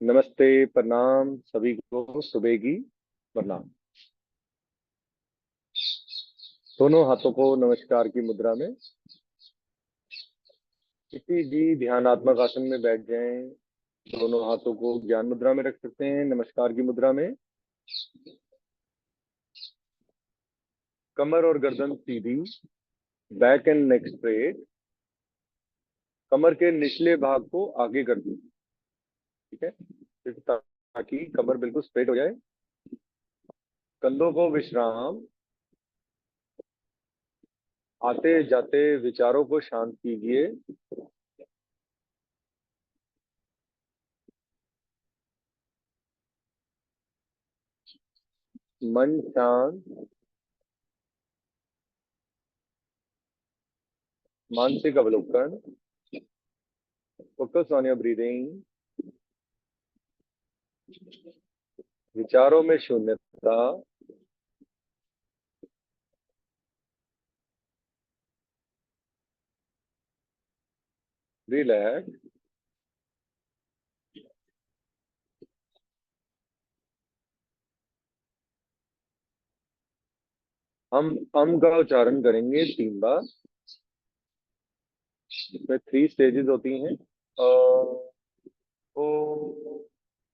नमस्ते, प्रणाम सभी को, सुबह की प्रणाम। दोनों हाथों को नमस्कार की मुद्रा में किसी भी ध्यानात्मक आसन में बैठ जाएं। दोनों हाथों को ज्ञान मुद्रा में रख सकते हैं, नमस्कार की मुद्रा में। कमर और गर्दन सीधी, बैक एंड नेक स्ट्रेट। कमर के निचले भाग को आगे कर दीजिए। ठीक है, ताकि कमर बिल्कुल स्ट्रेट हो जाए। कंधों को विश्राम। आते जाते विचारों को शांत कीजिए। मन शांत। मानसिक अवलोकन। Focus on your breathing. विचारों में शून्यता। रिलैक्स। हम का उच्चारण करेंगे 3 बार। इसमें 3 स्टेजेस होती हैं। अ, ओ,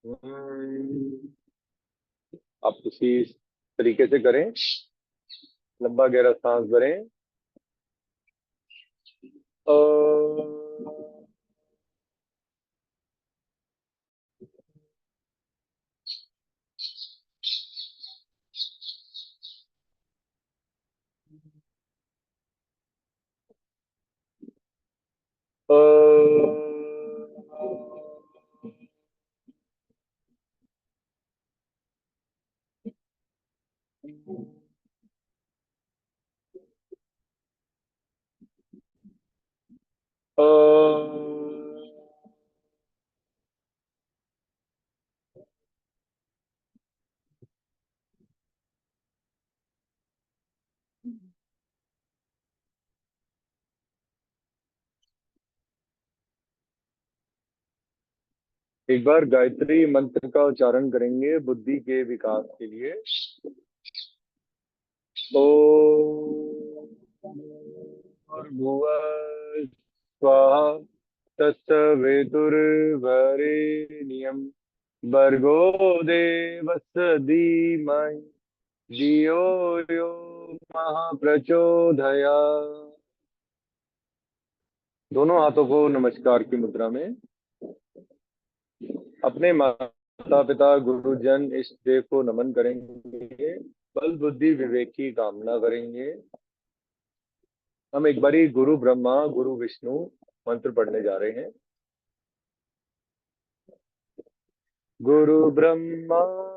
हम्म। आप उसी तरीके से करें। लंबा गहरा सांस भरें। अ, अ, अ, एक बार गायत्री मंत्र का उच्चारण करेंगे बुद्धि के विकास के लिए। भूर्भुवः स्वाहा तत्सवितुर्वरेण्यं भर्गो देवस्य धीमहि धियो यो महाप्रचोदयात्। दोनों हाथों को नमस्कार की मुद्रा में अपने माता पिता गुरुजन इष्ट देव को नमन करेंगे। बल बुद्धि विवेक की कामना करेंगे। हम एक बारी गुरु ब्रह्मा गुरु विष्णु मंत्र पढ़ने जा रहे हैं। गुरु ब्रह्मा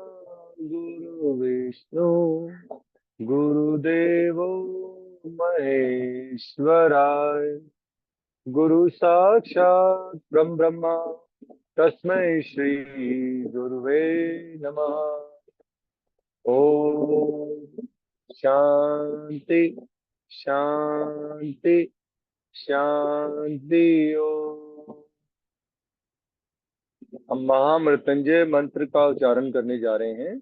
गुरु विष्णु गुरुदेवो महेश्वराय। गुरु साक्षात परम ब्रह्मा तस्मै श्री गुरुवे नमः। ओम शांति शांति शांति। ओम। हम महामृत्युंजय मंत्र का उच्चारण करने जा रहे हैं।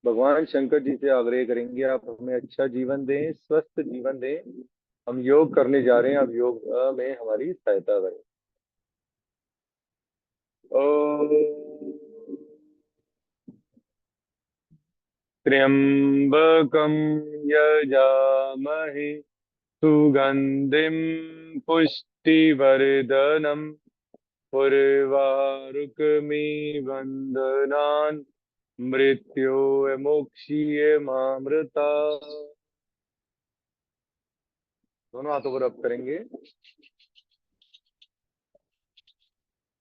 भगवान शंकर जी से आग्रह करेंगे, आप हमें अच्छा जीवन दें, स्वस्थ जीवन दें। हम योग करने जा रहे हैं, अब योग में हमारी सहायता करें। ओम। त्र्यंबकं यजामहे सुगंधिं पुष्टिवर्धनम् उर्वारुकमिव बन्धनान् मृत्योर्मुक्षीयमामृता। दोनों हाथों को रब करेंगे।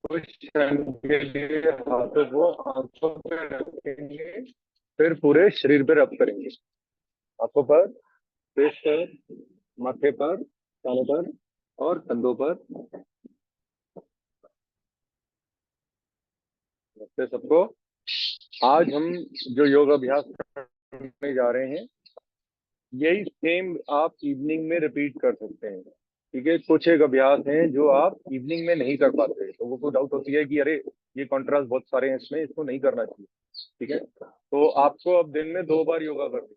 कुछ क्षण के लिए हाथों को आंखों पे रखेंगे, फिर पूरे शरीर पे रब करेंगे। आंखों पर, फेस पर, माथे पर, कानों पर और कंधों पर। नमस्ते सबको। आज हम जो योग अभ्यास करने जा रहे हैं, यही सेम आप इवनिंग में रिपीट कर सकते हैं। ठीक है, कुछ एक अभ्यास हैं जो आप इवनिंग में नहीं कर पाते। लोगों को डाउट होती है कि अरे ये कॉन्ट्रास्ट बहुत सारे हैं इसमें, इसको नहीं करना चाहिए। ठीक है, तो आपको अब दिन में 2 बार योगा करनी है।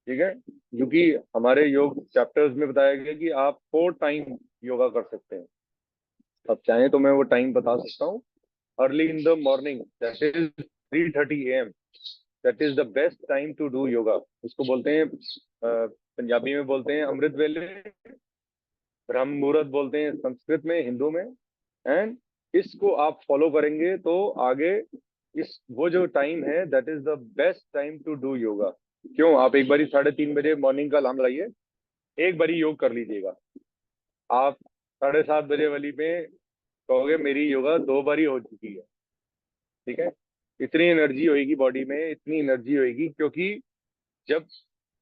ठीक है, क्योंकि हमारे योग चैप्टर्स में बताया गया कि आप 4 टाइम योगा कर सकते हैं। अब चाहें तो मैं वो टाइम बता सकता हूँ। Early in the morning, that is 3:30 AM, that is the best time to do yoga. उसको बोलते हैं पंजाबी में बोलते हैं अमृत वेले, ब्रह्म मुहूर्त बोलते हैं संस्कृत में, हिंदू में। एंड इसको आप फॉलो करेंगे तो आगे इस वो जो टाइम है that is the best time to do yoga. क्यों, आप एक बारी 3:30 बजे मॉर्निंग का अलार्म लगाइए, एक बारी योग कर लीजिएगा। आप 7:30 बजे वाली पे कहोगे मेरी योगा 2 बारी हो चुकी है। ठीक है, इतनी एनर्जी होगी बॉडी में, इतनी एनर्जी होगी, क्योंकि जब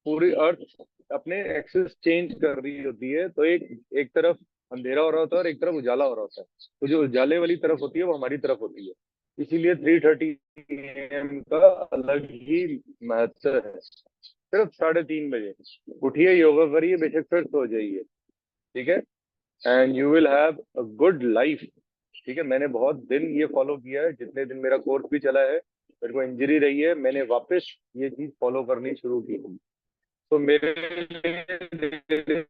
पूरी अर्थ अपने एक्सिस चेंज कर रही होती है तो एक एक तरफ अंधेरा हो रहा होता है और एक तरफ उजाला हो रहा होता है। तो जो उजाले वाली तरफ होती है वो हमारी तरफ होती है। इसीलिए 3:30 AM का अलग ही महत्व है। सिर्फ 3:30 बजे उठिए, योगा करिए, बेशक फिर सो जाइए। ठीक है, and you will have a good life. ठीक है, मैंने बहुत दिन ये फॉलो किया है, जितने दिन मेरा कोर्स भी चला है, मेरे को इंजरी रही है, मैंने वापस ये चीज फॉलो करनी शुरू की। तो मेरे लिए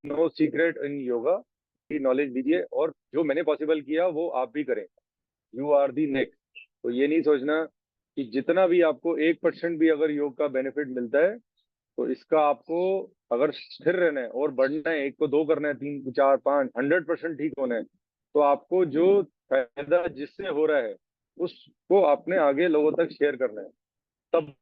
नो सीक्रेट इन योगा की नॉलेज दीजिए, और जो मैंने पॉसिबल किया वो आप भी करें। You are the next. तो ये नहीं सोचना कि जितना भी आपको 1% भी अगर योग का बेनिफिट मिलता है तो इसका आपको, अगर स्थिर रहना है और बढ़ना है, 1 को 2 करना है, 3 4 5 100% ठीक होना है, तो आपको जो फायदा जिससे हो रहा है उसको आपने आगे लोगों तक शेयर करना है, तब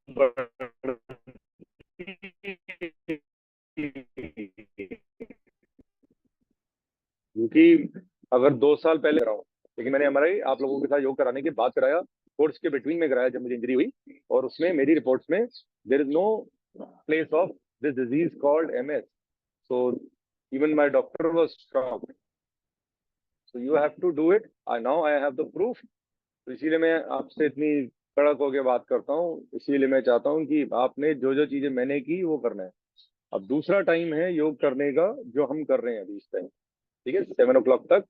क्योंकि अगर 2 साल पहले करा हूँ, लेकिन मैंने एमआरआई आप लोगों के साथ योग कराने के बाद कराया, कोर्स के बिटवीन में कराया जब मुझे इंजरी हुई, और उसमें मेरी रिपोर्ट्स में there is no place of this disease called MS. So even my doctor was shocked. So you have to do it, I now I have the proof. तो इसीलिए मैं आपसे इतनी कड़क होकर बात करता हूँ, इसीलिए मैं चाहता हूँ कि आपने जो जो चीजें मैंने की वो करना है। अब दूसरा टाइम है योग करने का जो हम कर रहे हैं अभी इस टाइम। ठीक है, 7 o'clock तक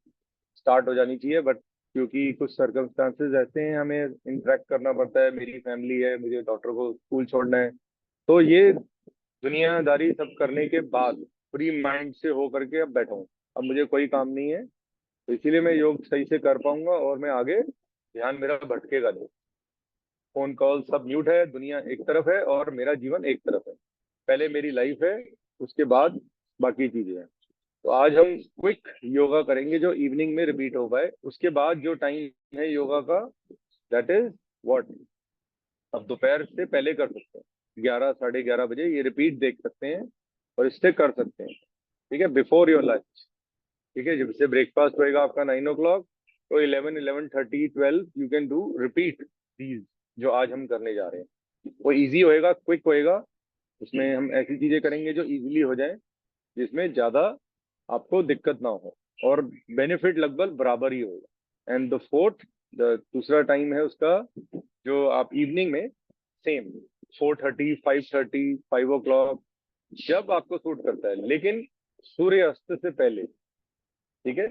स्टार्ट हो जानी चाहिए, बट क्योंकि कुछ सर्कमस्टांसेस ऐसे हैं, हमें इंटरेक्ट करना पड़ता है, मेरी फैमिली है, मुझे डॉक्टर को स्कूल छोड़ना है, तो ये दुनियादारी सब करने के बाद फ्री माइंड से हो करके अब बैठा हूँ। अब मुझे कोई काम नहीं है, तो इसीलिए मैं योग सही से कर पाऊंगा, और मैं आगे ध्यान मेरा भटकेगा नहीं। फोन कॉल सब म्यूट है, दुनिया एक तरफ है और मेरा जीवन एक तरफ है। पहले मेरी लाइफ है, उसके बाद बाकी चीजें हैं। तो आज हम क्विक योगा करेंगे जो इवनिंग में रिपीट हो पाए। उसके बाद जो टाइम है योगा का, दैट इज व्हाट, अब दोपहर से पहले कर सकते हैं, 11 साढ़े 11 बजे ये रिपीट देख सकते हैं और इससे कर सकते हैं। ठीक है, बिफोर योर लंच। ठीक है, जब से ब्रेकफास्ट होएगा आपका 9 o'clock, तो 11 11:30 12 you can do repeat these जो आज हम करने जा रहे हैं। वो इजी होएगा, क्विक होएगा, उसमें हम ऐसी चीजें करेंगे जो इजीली हो जाए, जिसमें ज्यादा आपको दिक्कत ना हो, और बेनिफिट लगभग बराबर ही होगा। एंड द फोर्थ, द दूसरा टाइम है उसका, जो आप इवनिंग में सेम 4:30 5:30 5 o'clock, जब आपको सूट करता है, लेकिन सूर्य अस्त से पहले। ठीक है,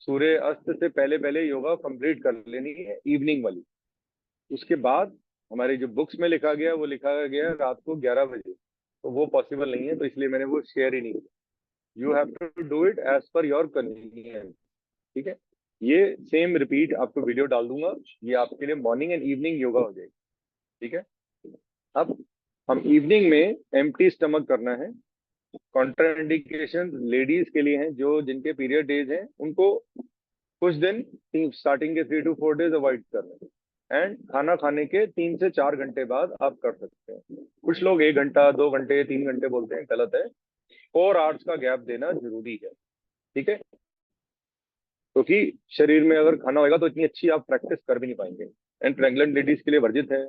सूर्य अस्त से पहले पहले योगा कंप्लीट कर लेनी है इवनिंग वाली। उसके बाद हमारी जो बुक्स में लिखा गया वो लिखा गया है रात को 11 बजे, तो वो पॉसिबल नहीं है, तो इसलिए मैंने वो शेयर ही नहीं किया। You have to do it as per your convenience. ठीक है, ये सेम रिपीट आपको वीडियो डाल दूंगा, ये आपके लिए मॉर्निंग एंड इवनिंग योगा हो जाएगी। ठीक है, अब हम इवनिंग में एम्प्टी स्टमक करना है। कॉन्ट्राइंडिकेशन लेडीज के लिए हैं, जो जिनके पीरियड डेज हैं उनको कुछ दिन स्टार्टिंग के 3 to 4 days अवॉइड करना है, एंड खाना खाने के 3 से 4 घंटे बाद आप कर सकते हैं। कुछ लोग 1 घंटा 2 घंटे 3 घंटे बोलते हैं, गलत है। 4 hours का गैप देना जरूरी है। ठीक है, क्योंकि शरीर में अगर खाना होगा तो इतनी अच्छी आप प्रैक्टिस कर भी नहीं पाएंगे। एंड प्रेग्नेंट लेडीज के लिए वर्जित है।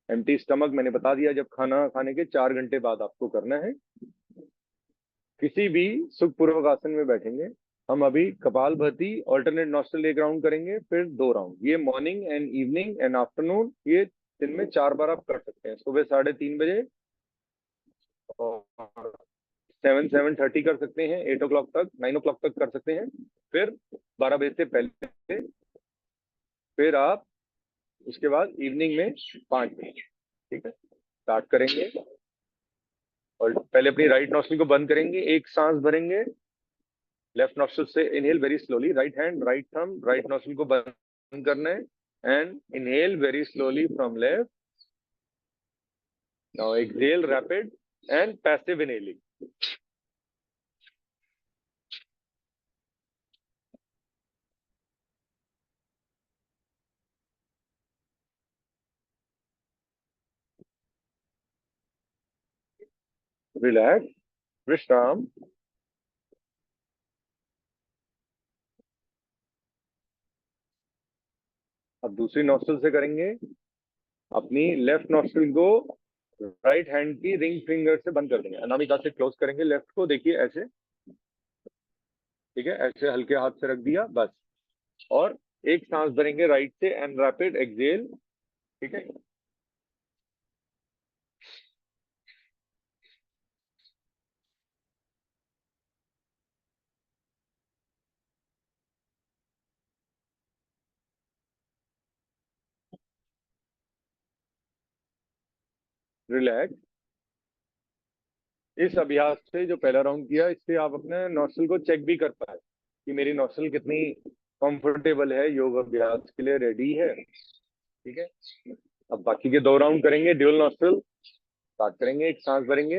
एम्प्टी स्टमक मैंने बता दिया, जब खाना खाने के 4 घंटे बाद आपको करना है। किसी भी सुखपूर्वक आसन में बैठेंगे। हम अभी कपाल भाती ऑल्टरनेट नॉस्ट्रल 1 राउंड करेंगे, फिर 2 राउंड, ये morning and evening and afternoon, ये दिन में 4 बार आप कर सकते हैं। सुबह 3:30 बजे, और 7 7:30 कर सकते हैं, 8 o'clock तक, 9 o'clock तक कर सकते हैं, फिर 12 बजे से पहले फिर आप उसके बाद इवनिंग में 5 मिनट, ठीक है, स्टार्ट करेंगे। और पहले अपनी राइट नॉस्ट्रिल को बंद करेंगे, एक सांस भरेंगे लेफ्ट नॉस्ट्रिल से, inhale very slowly, right hand right thumb right nostril को बंद करना है, and inhale very slowly from left. Now exhale rapid and passive inhaling. Relax, विश्राम। अब दूसरी नॉस्ट्रिल से करेंगे, अपनी लेफ्ट नॉस्ट्रिल को राइट हैंड की रिंग फिंगर से बंद कर देंगे, अनामिका से क्लोज करेंगे लेफ्ट को, देखिए ऐसे, ठीक है, ऐसे हल्के हाथ से रख दिया बस। और एक सांस भरेंगे राइट से एंड रैपिड एक्सहेल, ठीक है। रिलैक्स। इस अभ्यास से जो पहला राउंड किया, इससे आप अपने नॉस्ट्रल को चेक भी कर पाए कि मेरी नॉस्ट्रल कितनी कंफर्टेबल है, योग अभ्यास के लिए रेडी है, ठीक है। अब बाकी के 2 राउंड करेंगे ड्यूल नॉस्ट्रल। स्टार्ट करेंगे, एक सांस भरेंगे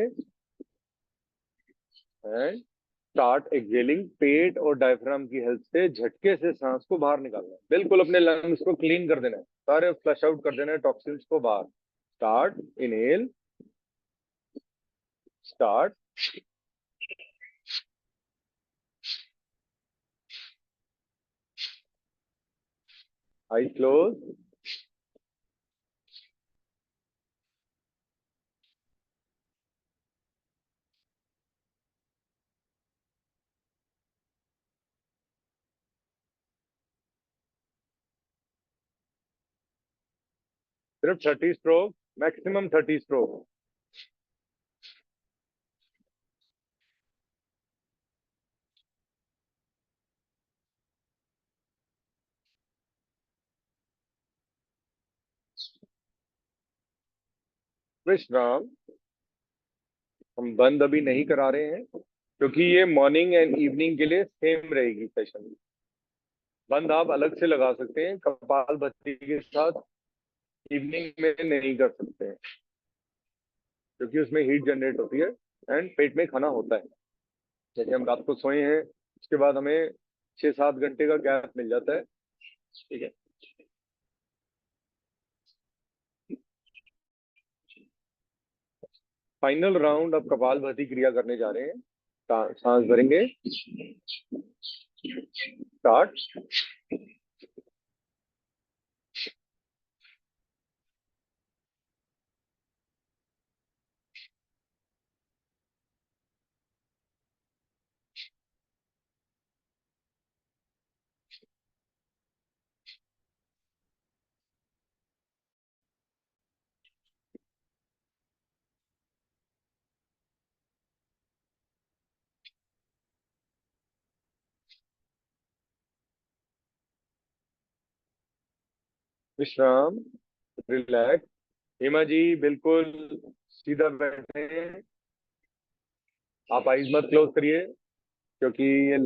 एंड स्टार्ट एक्सहेलिंग। पेट और डायफ्राम की हेल्प से झटके से सांस को बाहर निकालना है, बिल्कुल अपने लंग्स को क्लीन कर देना है, सारे फ्लश आउट कर देना है टॉक्सिन्स को बाहर। स्टार्ट, इनहेल, स्टार्ट, आई क्लोज, सिर्फ 30 स्ट्रोक, मैक्सिमम 30 स्ट्रोक। विश्राम। हम बंद अभी नहीं करा रहे हैं, क्योंकि ये मॉर्निंग एंड इवनिंग के लिए सेम रहेगी सेशन। बंद आप अलग से लगा सकते हैं, कपालभाति के साथ इवनिंग में नहीं कर सकते हैं, क्योंकि उसमें हीट जनरेट होती है एंड पेट में खाना होता है। जैसे हम रात को सोए हैं, उसके बाद हमें 6-7 घंटे का गैप मिल जाता है, ठीक है। फाइनल राउंड अब कपालभाति क्रिया करने जा रहे हैं। सांस भरेंगे, स्टार्ट, विश्राम, रिलैक्स। हेमा जी बिल्कुल सीधा बैठे हैं, आप आइज मत क्लोज करिए, क्योंकि ये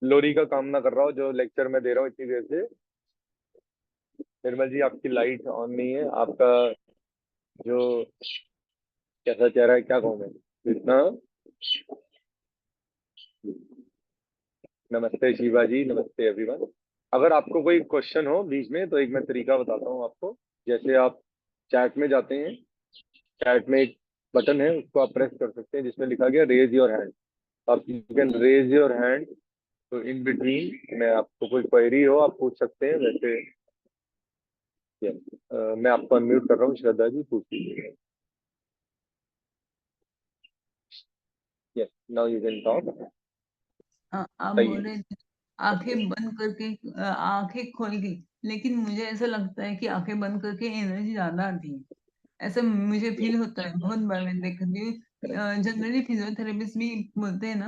लोरी का काम ना कर रहा हो जो लेक्चर में दे रहा हूँ इतनी देर से। निर्मल जी आपकी लाइट ऑन नहीं है, आपका जो कैसा चेहरा है, क्या कहूँ मैं इतना। नमस्ते शिवा जी, नमस्ते एवरीवन। अगर आपको कोई क्वेश्चन हो बीच में, तो एक मैं तरीका बताता हूँ आपको। जैसे आप चैट में जाते हैं, चैट में एक बटन है, उसको आप प्रेस कर सकते हैं जिसमें लिखा गया रेज योर हैंड। आप you can raise your hand, तो इन बिटवीन में आपको कोई क्वेरी हो आप पूछ सकते हैं। वैसे मैं आपको अनम्यूट कर रहा हूँ, श्रद्धा जी पूछ लीजिए। Yes, now you can talk. आप सही बोल है। रहे थे आंखें बंद करके, आंखें खोल के, लेकिन मुझे ऐसा लगता है कि आंखें बंद करके एनर्जी ज्यादा आती है। ऐसा मुझे फील होता है, बहुत बार मैं देखती हूँ। जनरली फिजियोथेरेपिस्ट भी बोलते हैं ना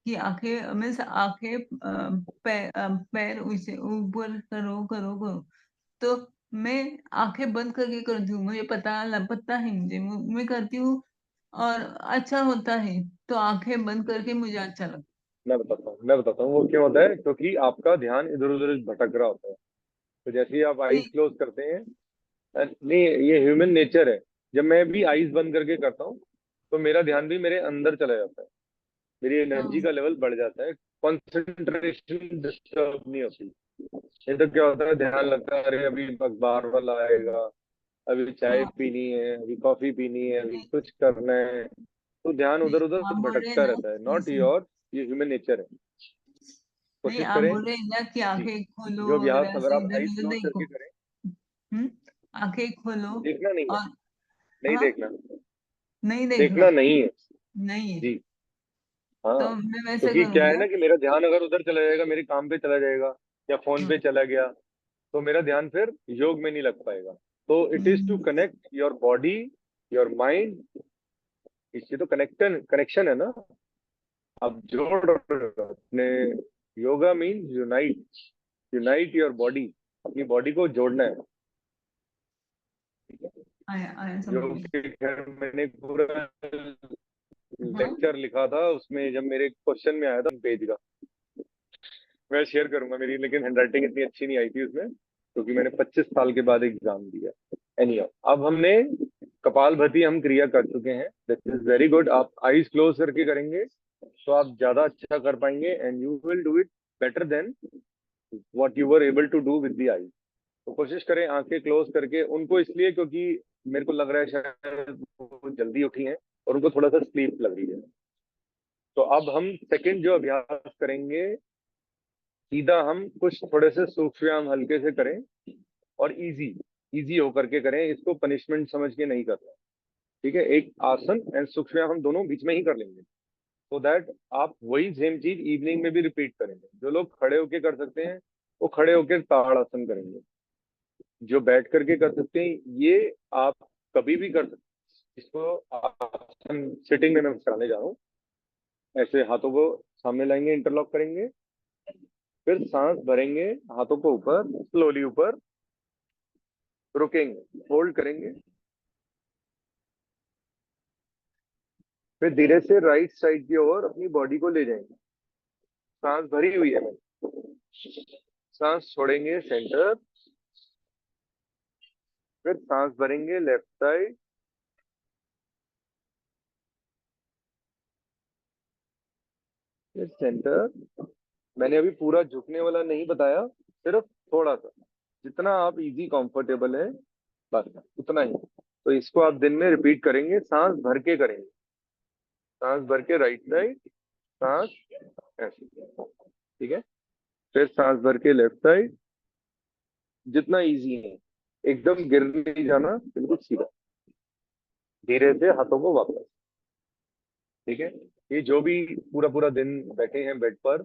कि आंखें मीन्स आंखें पैर ऊपर करो करो करो, तो मैं आंखें बंद करके करती हूँ, मुझे पता है, मैं करती हूँ और अच्छा होता है। तो आंखें बंद करके मुझे अच्छा लगता मैं बताता हूँ वो क्यों होता है, क्योंकि आपका ध्यान इधर उधर भटक रहा होता है। तो जैसे ही आप है। आईज क्लोज करते हैं, नहीं ये ह्यूमन नेचर है। जब मैं भी आईज बंद करके करता हूँ तो मेरा ध्यान भी मेरे अंदर चला जाता है, मेरी हाँ, एनर्जी का लेवल बढ़ जाता है, कंसंट्रेशन डिस्टर्ब नहीं होती। नहीं तो क्या होता है, ध्यान लगता है अरे अभी अखबार वाला आएगा, अभी चाय हाँ, पीनी है, अभी कॉफी पीनी है, अभी नहीं, कुछ करना है। तो ध्यान नहीं, उधर उधर आप बोल रहे हैं भटकता ना रहता है, नॉट जैसे, योर, ये ह्यूमन नेचर है। नहीं, कोशिश आप करें। बोल रहे हैं ना कि जी। आंखें खोलो जो और अभ्यास अगर ऐसे आप इधर आईज उधर क्लोज देखो। करके करें, हम्म। आंखें खोलो देखना नहीं है, और, नहीं हाँ, देखना, नहीं देखना देखना, नहीं है। नहीं है। जी। हाँ, तो मैं वैसे क्योंकि क्या है करूंगा। ना कि मेरा ध्यान अगर उधर चला जाएगा, मेरे काम पे चला जाएगा या फोन हाँ, पे चला गया, तो मेरा ध्यान फिर योग में नहीं लग पाएगा। तो it is to hmm, connect your body, your mind. इससे तो कनेक्शन कनेक्शन है ना, आप जोड़ रहे हो अपने। Yoga means unite, unite your body, अपनी बॉडी को जोड़ना है। ठीक है। आया आया समझ योग में। के खैर मैंने पूरा हाँ, लेक्चर लिखा था, उसमें जब मेरे क्वेश्चन में आया था पेज का, मैं शेयर करूंगा मेरी, लेकिन हैंडराइटिंग इतनी अच्छी नहीं आई थी उसमें, क्योंकि मैंने 25 साल के बाद एग्जाम दिया। एनी अब हमने कपालभाति हम क्रिया कर चुके हैं, दिस इज वेरी गुड। आप आईज क्लोज करके करेंगे तो आप ज्यादा अच्छा कर पाएंगे, and you will do it better than what you were able to do with the eye. तो कोशिश करें आंखें क्लोज करके उनको, इसलिए क्योंकि मेरे को लग रहा है शायद वो जल्दी उठी हैं और उनको थोड़ा सा स्लीप लग रही है। तो अब हम सेकंड जो अभ्यास करेंगे, सीधा हम कुछ थोड़े से सूक्ष्म व्यायाम हल्के से करें, और इजी इजी होकर के करें, इसको पनिशमेंट समझ के नहीं करना। ठीक है, एक आसन एंड सूक्ष्म व्यायाम हम दोनों बीच में ही कर लेंगे, सो दैट आप वही सेम चीज इवनिंग में भी रिपीट करेंगे। जो लोग खड़े होके कर सकते हैं वो खड़े होके ताड़ासन करेंगे, जो बैठ करके कर सकते हैं ये आप कभी भी कर सकते हैं। इसको आसन सिटिंग में मैं कराने जा रहा हूँ। ऐसे हाथों को सामने लाएंगे, इंटरलॉक करेंगे, फिर सांस भरेंगे, हाथों को ऊपर स्लोली ऊपर, रुकेंगे, होल्ड करेंगे, फिर धीरे से राइट साइड की ओर अपनी बॉडी को ले जाएंगे। सांस भरी हुई है मैंने, सांस छोड़ेंगे सेंटर, फिर सांस भरेंगे लेफ्ट साइड, फिर सेंटर। मैंने अभी पूरा झुकने वाला नहीं बताया, सिर्फ थोड़ा सा, जितना आप इजी कंफर्टेबल है बस उतना ही। तो इसको आप दिन में रिपीट करेंगे, सांस भर के करेंगे, सांस भर के राइट साइड, सांस ऐसे, ठीक है, फिर सांस भर के लेफ्ट साइड, जितना इजी है, एकदम गिर नहीं जाना, बिल्कुल सीधा, धीरे से हाथों को वापस। ठीक है। ये जो भी पूरा पूरा दिन बैठे हैं बेड पर,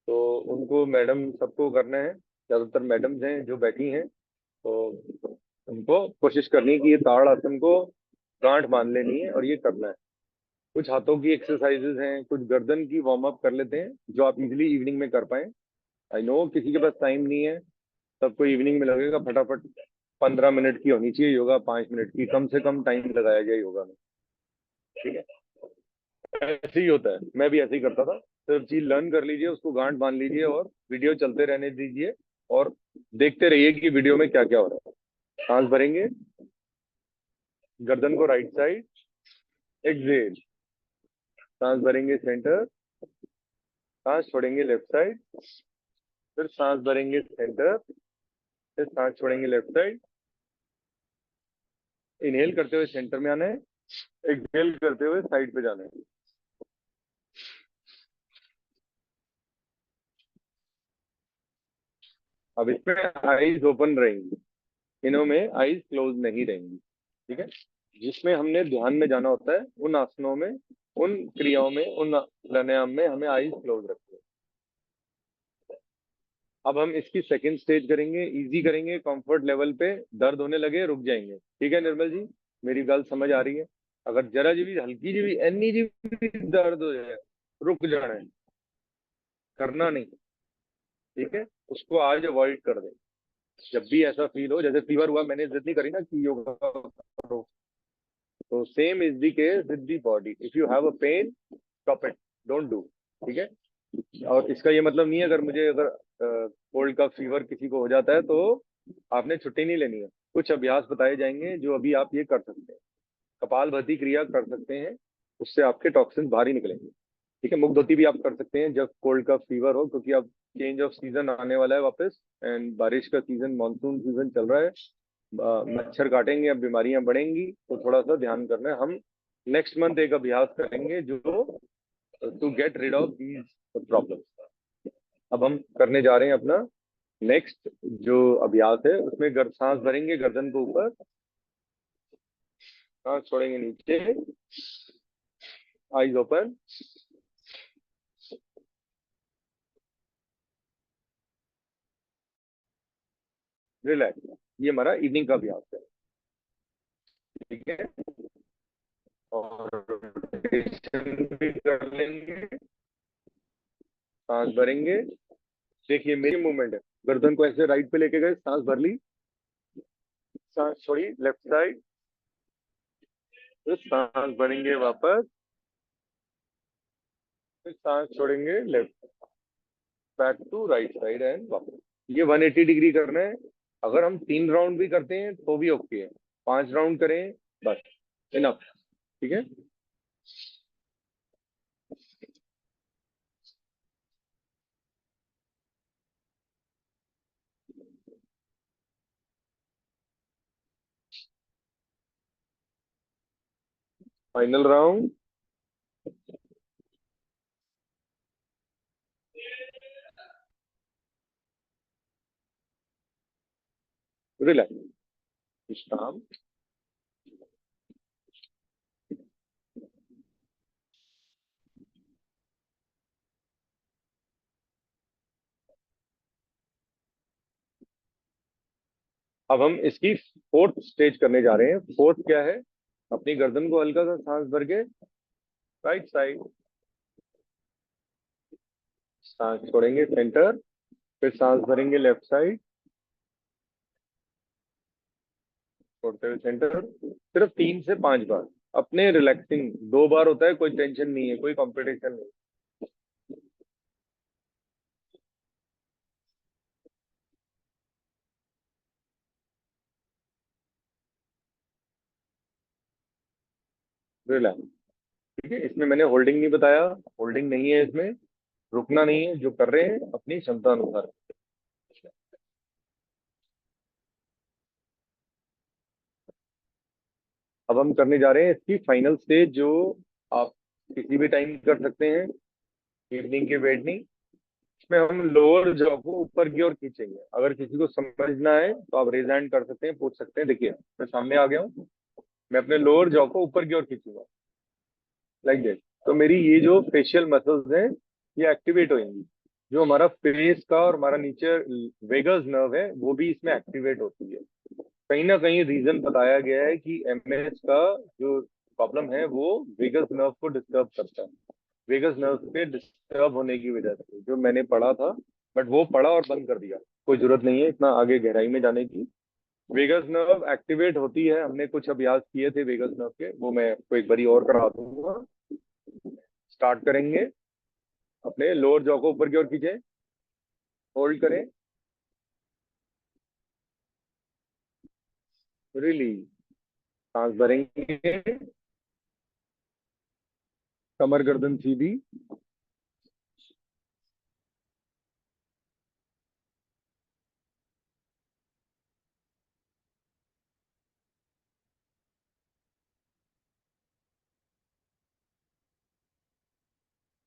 तो उनको मैडम सबको करना है, ज्यादातर मैडम्स हैं जो बैठी हैं, तो उनको कोशिश करनी है कि ये ताड़ आसन को गांठ बांध लेनी है और ये करना है। कुछ हाथों की एक्सरसाइजेज हैं, कुछ गर्दन की वार्म अप कर लेते हैं जो आप इजीली इवनिंग में कर पाए। आई नो किसी के पास टाइम नहीं है, सबको इवनिंग में लगेगा, फटाफट 15 मिनट की होनी चाहिए योगा, 5 मिनट की कम से कम टाइम लगाया जाए योगा में। ठीक है, ऐसे ही होता है, मैं भी ऐसे ही करता था। सिर्फ चीज लर्न कर लीजिए, उसको गांठ बांध लीजिए और वीडियो चलते रहने दीजिए, और देखते रहिए कि वीडियो में क्या क्या हो रहा है। सांस भरेंगे, गर्दन को राइट साइड, एक्सेल, सांस भरेंगे सेंटर, सांस छोड़ेंगे लेफ्ट साइड, फिर सांस भरेंगे सेंटर, फिर सांस छोड़ेंगे लेफ्ट साइड, इनहेल करते हुए सेंटर में आना है, एक्सहेल करते हुए साइड पे जाना है। अब इसमें आईज ओपन रहेंगी, इनों में आईज क्लोज नहीं रहेंगी। ठीक है, जिसमें हमने ध्यान में जाना होता है उन आसनों में, उन क्रियाओं में, उन प्राणायाम में हमें आईज क्लोज रखते हैं। अब हम इसकी सेकंड स्टेज करेंगे, इजी करेंगे, कंफर्ट लेवल पे। दर्द होने लगे रुक जाएंगे। ठीक है निर्मल जी, मेरी गल समझ आ रही है? अगर जरा जी भी हल्की जी भी एनी जी भी दर्द हो जाए, रुक जाना है, करना नहीं। ठीक है, उसको आज अवॉइड कर दें। जब भी ऐसा फील हो, जैसे फीवर हुआ, मैंने जिद नहीं करी ना कि योगा करो, तो same is the case with the body. If you have a pain, stop it, don't do. ठीक है। और इसका ये मतलब नहीं है अगर मुझे अगर कोल्ड का फीवर किसी को हो जाता है तो आपने छुट्टी नहीं लेनी है। कुछ अभ्यास बताए जाएंगे जो अभी आप ये कर सकते हैं। कपालभाति क्रिया कर सकते हैं, उससे आपके टॉक्सिन बाहर ही निकलेंगे। ठीक है। मुग्धोती भी आप कर सकते हैं जब कोल्ड का फीवर हो, क्योंकि अब चेंज ऑफ सीजन आने वाला है वापस, एंड बारिश का सीजन, मानसून सीजन चल रहा है। मच्छर काटेंगे, अब बीमारियां बढ़ेंगी, तो थोड़ा सा ध्यान करना है। हम नेक्स्ट मंथ एक अभ्यास करेंगे जो to get rid of these problems. अब हम करने जा रहे हैं अपना नेक्स्ट जो अभ्यास है, उसमें सांस भरेंगे गर्दन को ऊपर, सांस छोड़ेंगे नीचे, आईज ओपन, रिलैक्स। ये हमारा इवनिंग का अभ्यास है। ठीक है। और रोटेशन भी कर लेंगे। सांस भरेंगे। देखिए मेरी मूवमेंट है, गर्दन को ऐसे राइट पे लेके गए, सांस भर ली, सांस छोड़ी लेफ्ट साइड, फिर सांस भरेंगे वापस, फिर सांस छोड़ेंगे left, back to right side and वापस। ये 180 डिग्री करना है। अगर हम 3 राउंड भी करते हैं तो भी ओके है, 5 राउंड करें बस, इनफ। ठीक है। Final round. रिलैक्स, विश्राम। अब हम इसकी फोर्थ स्टेज करने जा रहे हैं। फोर्थ क्या है? अपनी गर्दन को हल्का सा सांस भर के राइट साइड, सांस छोड़ेंगे सेंटर, फिर सांस भरेंगे लेफ्ट साइड, छोड़ते हुए सेंटर। सिर्फ 3 से 5 बार, अपने रिलैक्सिंग। 2 बार होता है, कोई टेंशन नहीं है, कोई कंपटीशन नहीं। रिलैक्स। ठीक है। इसमें मैंने होल्डिंग नहीं बताया, होल्डिंग नहीं है इसमें, रुकना नहीं है, जो कर रहे हैं अपनी क्षमता अनुसार। अब हम करने जा रहे हैं इसकी फाइनल स्टेज, जो आप किसी भी टाइम कर सकते हैं, इवनिंग के बैठनी। इसमें हम लोअर जॉ को ऊपर की ओर खींचेंगे। अगर किसी को समझना है तो आप रेज हैंड कर सकते हैं, पूछ सकते हैं। देखिए मैं सामने आ गया हूँ, मैं अपने लोअर जॉ को ऊपर की ओर खींचूंगा, लाइक दिस। तो मेरी ये जो फेशियल मसल्स हैं ये एक्टिवेट होंगी। जो हमारा फेस का और हमारा नीचे वेगस नर्व है वो भी इसमें एक्टिवेट होती है। कहीं ना कहीं रीजन बताया गया है कि एमएस का जो प्रॉब्लम है वो वेगस नर्व को डिस्टर्ब करता है। वेगस नर्व के डिस्टर्ब होने की वजह से, जो मैंने पढ़ा था, बट वो पढ़ा और बंद कर दिया। कोई जरूरत नहीं है इतना आगे गहराई में जाने की। वेगस नर्व एक्टिवेट होती है, हमने कुछ अभ्यास किए थे वेगस नर्व के, वो मैं आपको एक बारी और करा दूंगा। स्टार्ट करेंगे। अपने लोअर जॉ को ऊपर की ओर खींचे, होल्ड करें, रिलीज, सांस भरेंगे, कमर गर्दन सीधी,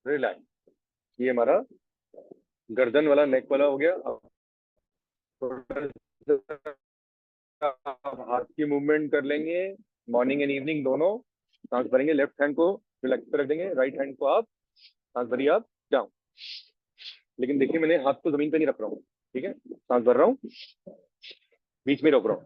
रिलैक्स। ये हमारा गर्दन वाला, नेक वाला हो गया। अब थोड़ा सा आप हाथ की मूवमेंट कर लेंगे, मॉर्निंग एंड इवनिंग दोनों। सांस भरेंगे, लेफ्ट हैंड को रिलैक्स पे रख देंगे, राइट हैंड को आप सांस भरिए, आप डाउन। लेकिन देखिए मैंने हाथ को जमीन पे नहीं रख रहा हूँ। ठीक है। सांस भर रहा हूँ, बीच में रोक रहा हूँ।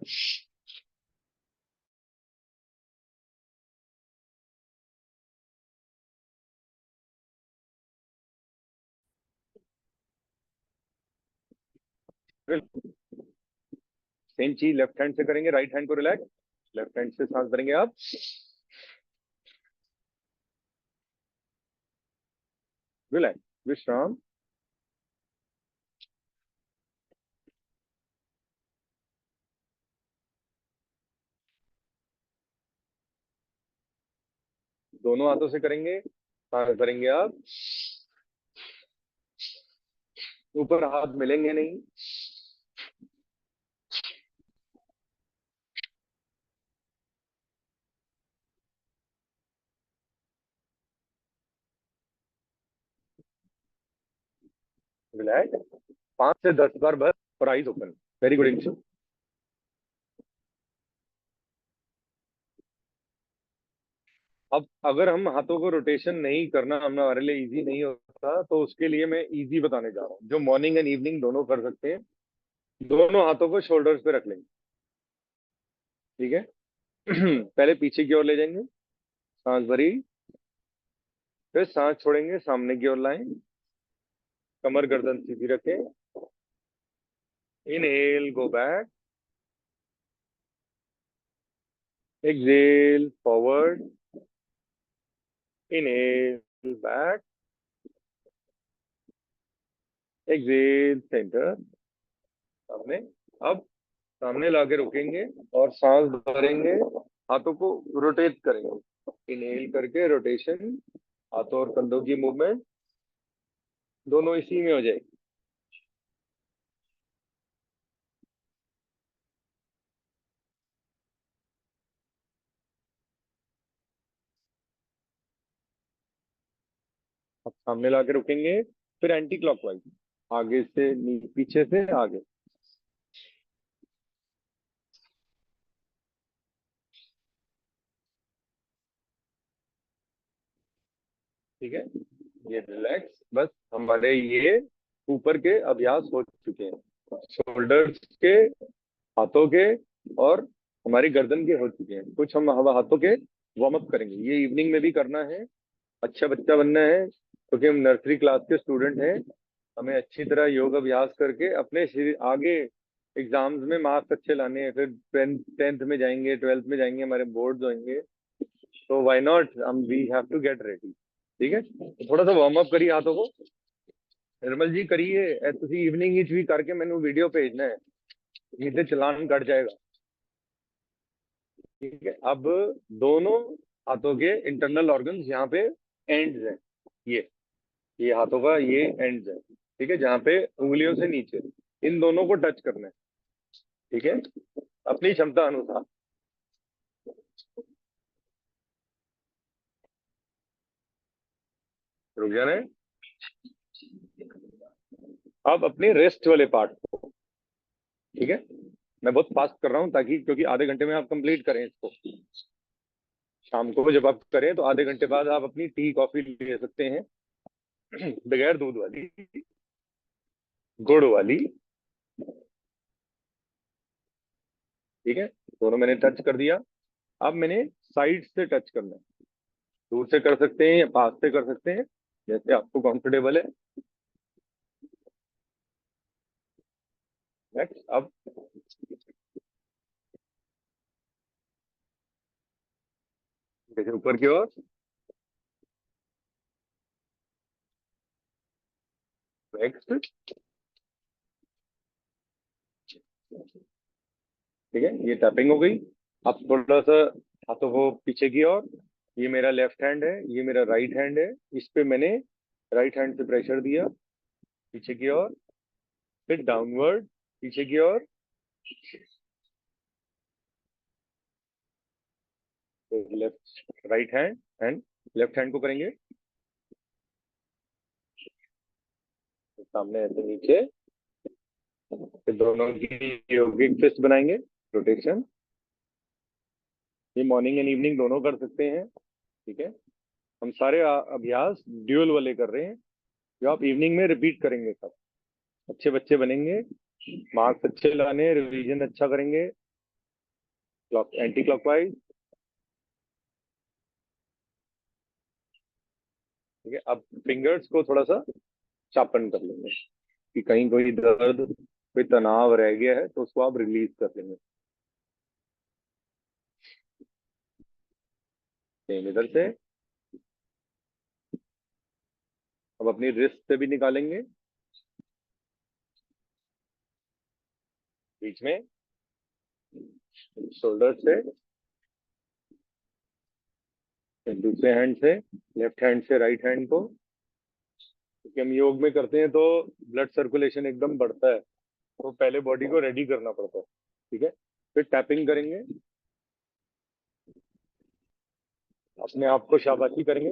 सेम चीज लेफ्ट हैंड से करेंगे, राइट हैंड को रिलैक्स, लेफ्ट हैंड से सांस भरेंगे आप, रिलैक्स, विश्राम। दोनों हाथों से करेंगे, सांस भरेंगे आप, ऊपर हाथ मिलेंगे नहीं, रिलैक्स, 5 से 10 बार बस, और eyes open. Very good Inshu. अब अगर हम हाथों को रोटेशन नहीं करना हमारे लिए इजी नहीं होता, तो उसके लिए मैं इजी बताने जा रहा हूँ, जो मॉर्निंग एंड इवनिंग दोनों कर सकते हैं। दोनों हाथों को शोल्डर्स पे रख लेंगे, ठीक है। पहले पीछे की ओर ले जाएंगे, सांस भरी, फिर सांस छोड़ेंगे, सामने की ओर लाएं, कमर गर्दन सीधी रखें, inhale go back, exhale forward, inhale back, exhale centre, सामने। अब सामने लाके रुकेंगे और सांस भरेंगे, हाथों को रोटेट करेंगे, इनहेल करके रोटेशन, हाथों और कंधों की मूवमेंट दोनों इसी में हो जाएगी। अब सामने लाके रुकेंगे, फिर एंटी क्लॉकवाइज, आगे से पीछे से आगे, ठीक है। ये रिलैक्स, बस हमारे ये ऊपर के अभ्यास हो चुके हैं, शोल्डर्स के, हाथों के, और हमारी गर्दन के हो चुके हैं। कुछ हम हाथों के वार्म अप करेंगे, ये इवनिंग में भी करना है। अच्छा बच्चा बनना है, क्योंकि हम नर्सरी क्लास के स्टूडेंट हैं। हमें अच्छी तरह योग अभ्यास करके अपने शरीर आगे एग्जाम्स में मार्क्स अच्छे लाने हैं, फिर टेंथ में जाएंगे, ट्वेल्थ में जाएंगे, हमारे बोर्ड होंगे, तो व्हाई नॉट, हम we have to get ready, ठीक है। तो थोड़ा सा वार्म अप करिए हाथों को, निर्मल जी करिए। तुसी इवनिंग ही भी करके मैंने वीडियो भेजना है, नहीं तो चलान कट जाएगा, ठीक है। अब दोनों हाथों के इंटरनल ऑर्गन्स यहाँ पे एंड्स हैं, ये हाथों का ये एंड्स है, ठीक है, जहाँ पे उंगलियों से नीचे इन दोनों को टच करना है, ठीक है, अपनी क्षमता अनुसार। रुक जाना है। अब अपने रेस्ट वाले पार्ट को, ठीक है, मैं बहुत फास्ट कर रहा हूँ ताकि, क्योंकि आधे घंटे में आप कंप्लीट करें इसको। शाम को जब आप करें तो आधे घंटे बाद आप अपनी टी कॉफी ले सकते हैं, बगैर दूध वाली, गुड़ वाली, ठीक है। दोनों मैंने टच कर दिया। अब मैंने साइड से टच करना है, दूर से कर सकते हैं या पास से कर सकते हैं, जैसे आपको कंफर्टेबल है। नेक्स्ट, अब जैसे ऊपर की ओर, नेक्स्ट, ठीक है, ये टैपिंग हो गई। अब थोड़ा सा हाथों को पीछे की ओर, ये मेरा लेफ्ट हैंड है, ये मेरा राइट हैंड है, इस पे मैंने राइट हैंड से प्रेशर दिया, पीछे की ओर, फिर डाउनवर्ड, पीछे की ओर, left right hand and left hand को करेंगे सामने ऐसे नीचे, फिर दोनों की योगिक फिस्ट बनाएंगे, रोटेशन। ये मॉर्निंग एंड इवनिंग दोनों कर सकते हैं, ठीक है। हम सारे अभ्यास ड्यूअल वाले कर रहे हैं, जो आप इवनिंग में रिपीट करेंगे, सब अच्छे बच्चे बनेंगे, मार्क्स अच्छे लाने, रिवीजन अच्छा करेंगे। क्लॉक एंटी क्लॉकवाइज, ठीक है। अब फिंगर्स को थोड़ा सा शार्पन कर लेंगे, कि कहीं कोई दर्द, कोई तनाव रह गया है तो उसको आप रिलीज कर लेंगे। सेम इधर से। अब अपनी रिस्ट से भी निकालेंगे, बीच में, शोल्डर से, फिर दूसरे हैंड से, लेफ्ट हैंड से राइट हैंड को, क्योंकि हम योग में करते हैं तो ब्लड सर्कुलेशन एकदम बढ़ता है, तो पहले बॉडी को रेडी करना पड़ता है। ठीक है, फिर टैपिंग करेंगे, अपने आप को शाबाशी करेंगे,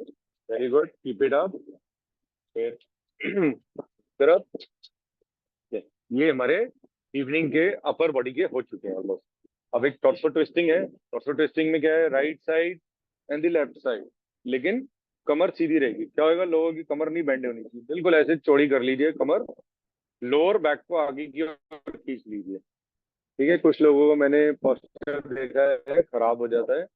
very good, keep it up. फिर तरफ, ये हमारे इवनिंग के अपर बॉडी के हो चुके हैं ऑलमोस्ट। अब एक टॉर्सो ट्विस्टिंग है। टॉर्सो ट्विस्टिंग में क्या है, right side and the left side, लेकिन कमर सीधी रहेगी। क्या होगा, लोगों की कमर नहीं बेंड होनी चाहिए, बिल्कुल ऐसे चौड़ी कर लीजिए कमर, लोअर बैक को आगे की ओर खींच लीजिए। ठीक है, कुछ लोगों को मैंने पोस्चर देखा है खराब हो जाता है,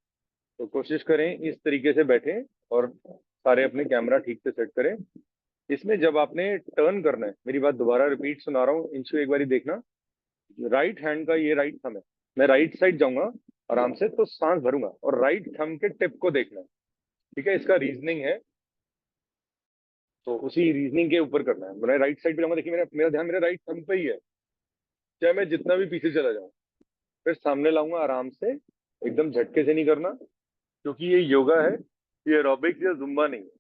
तो कोशिश करें इस तरीके से बैठें और सारे अपने कैमरा ठीक से सेट करें। इसमें जब आपने टर्न करना है, मेरी बात दोबारा रिपीट सुना रहा हूँ, इंशु एक बारी देखना, राइट हैंड का ये राइट थंब है, मैं राइट साइड जाऊंगा आराम से तो सांस भरूंगा और राइट थंब के टिप को देखना है। ठीक है, इसका रीजनिंग है, तो उसी रीजनिंग के ऊपर करना है। मैं राइट साइड पे जाऊंगा, देखिए मेरा मेरा ध्यान मेरे राइट थंब पे ही है, चाहे मैं जितना भी पीछे चला जाऊं। फिर सामने लाऊंगा आराम से, एकदम झटके से नहीं करना, क्योंकि ये योगा है, ये एरोबिक्स या जुम्बा नहीं है।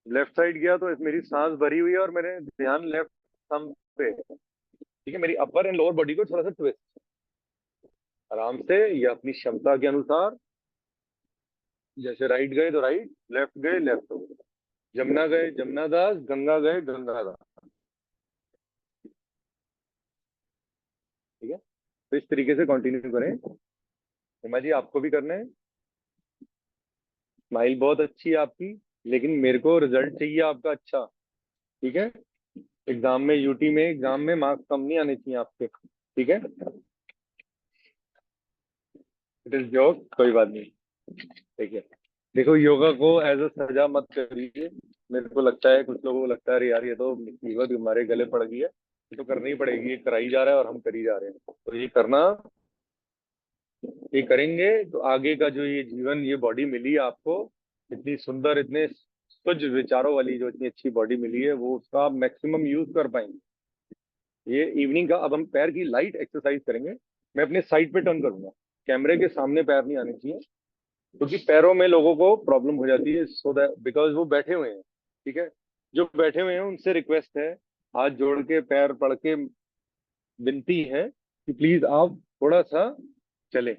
लेफ्ट साइड गया तो मेरी सांस भरी हुई है और मेरे ध्यान लेफ्ट थंब पे है। ठीक है, मेरी अपर एंड लोअर बॉडी को थोड़ा सा ट्विस्ट, आराम से, या अपनी क्षमता के अनुसार, जैसे राइट गए तो राइट, लेफ्ट गए लेफ्ट हो गए, जमुना गए जमुना दास, गंगा गए गंगा दास। ठीक है, तो इस तरीके से कंटिन्यू करें। हिमा जी आपको भी करना है। स्माइल बहुत अच्छी है आपकी, लेकिन मेरे को रिजल्ट चाहिए आपका अच्छा। ठीक है, एग्जाम में, यूटी में एग्जाम में मार्क्स कम नहीं आने चाहिए आपके। ठीक है, इट इज जोक, कोई बात नहीं। ठीक है, देखो योगा को एज अ सजा मत करिए। मेरे को लगता है, कुछ लोगों को लगता है अरे यार ये तो मुसीबत हमारे गले पड़ गई है, ये तो करनी ही पड़ेगी, ये कराई जा रहा है और हम करी जा रहे हैं, तो ये करना, ये करेंगे तो आगे का जो ये जीवन, ये बॉडी मिली है आपको, इतनी सुंदर, इतने स्वच्छ विचारों वाली जो इतनी अच्छी बॉडी मिली है, वो उसका आप मैक्सिमम यूज कर पाएंगे। ये इवनिंग का, अब हम पैर की लाइट एक्सरसाइज करेंगे। मैं अपने साइड पे टर्न करूंगा, कैमरे के सामने पैर नहीं आने चाहिए, क्योंकि पैरों में लोगों को प्रॉब्लम हो जाती है, सो दैट बिकॉज वो बैठे हुए हैं। ठीक है, जो बैठे हुए हैं उनसे रिक्वेस्ट है, हाथ जोड़ के पैर पड़ के विनती है कि प्लीज आप थोड़ा सा चलें,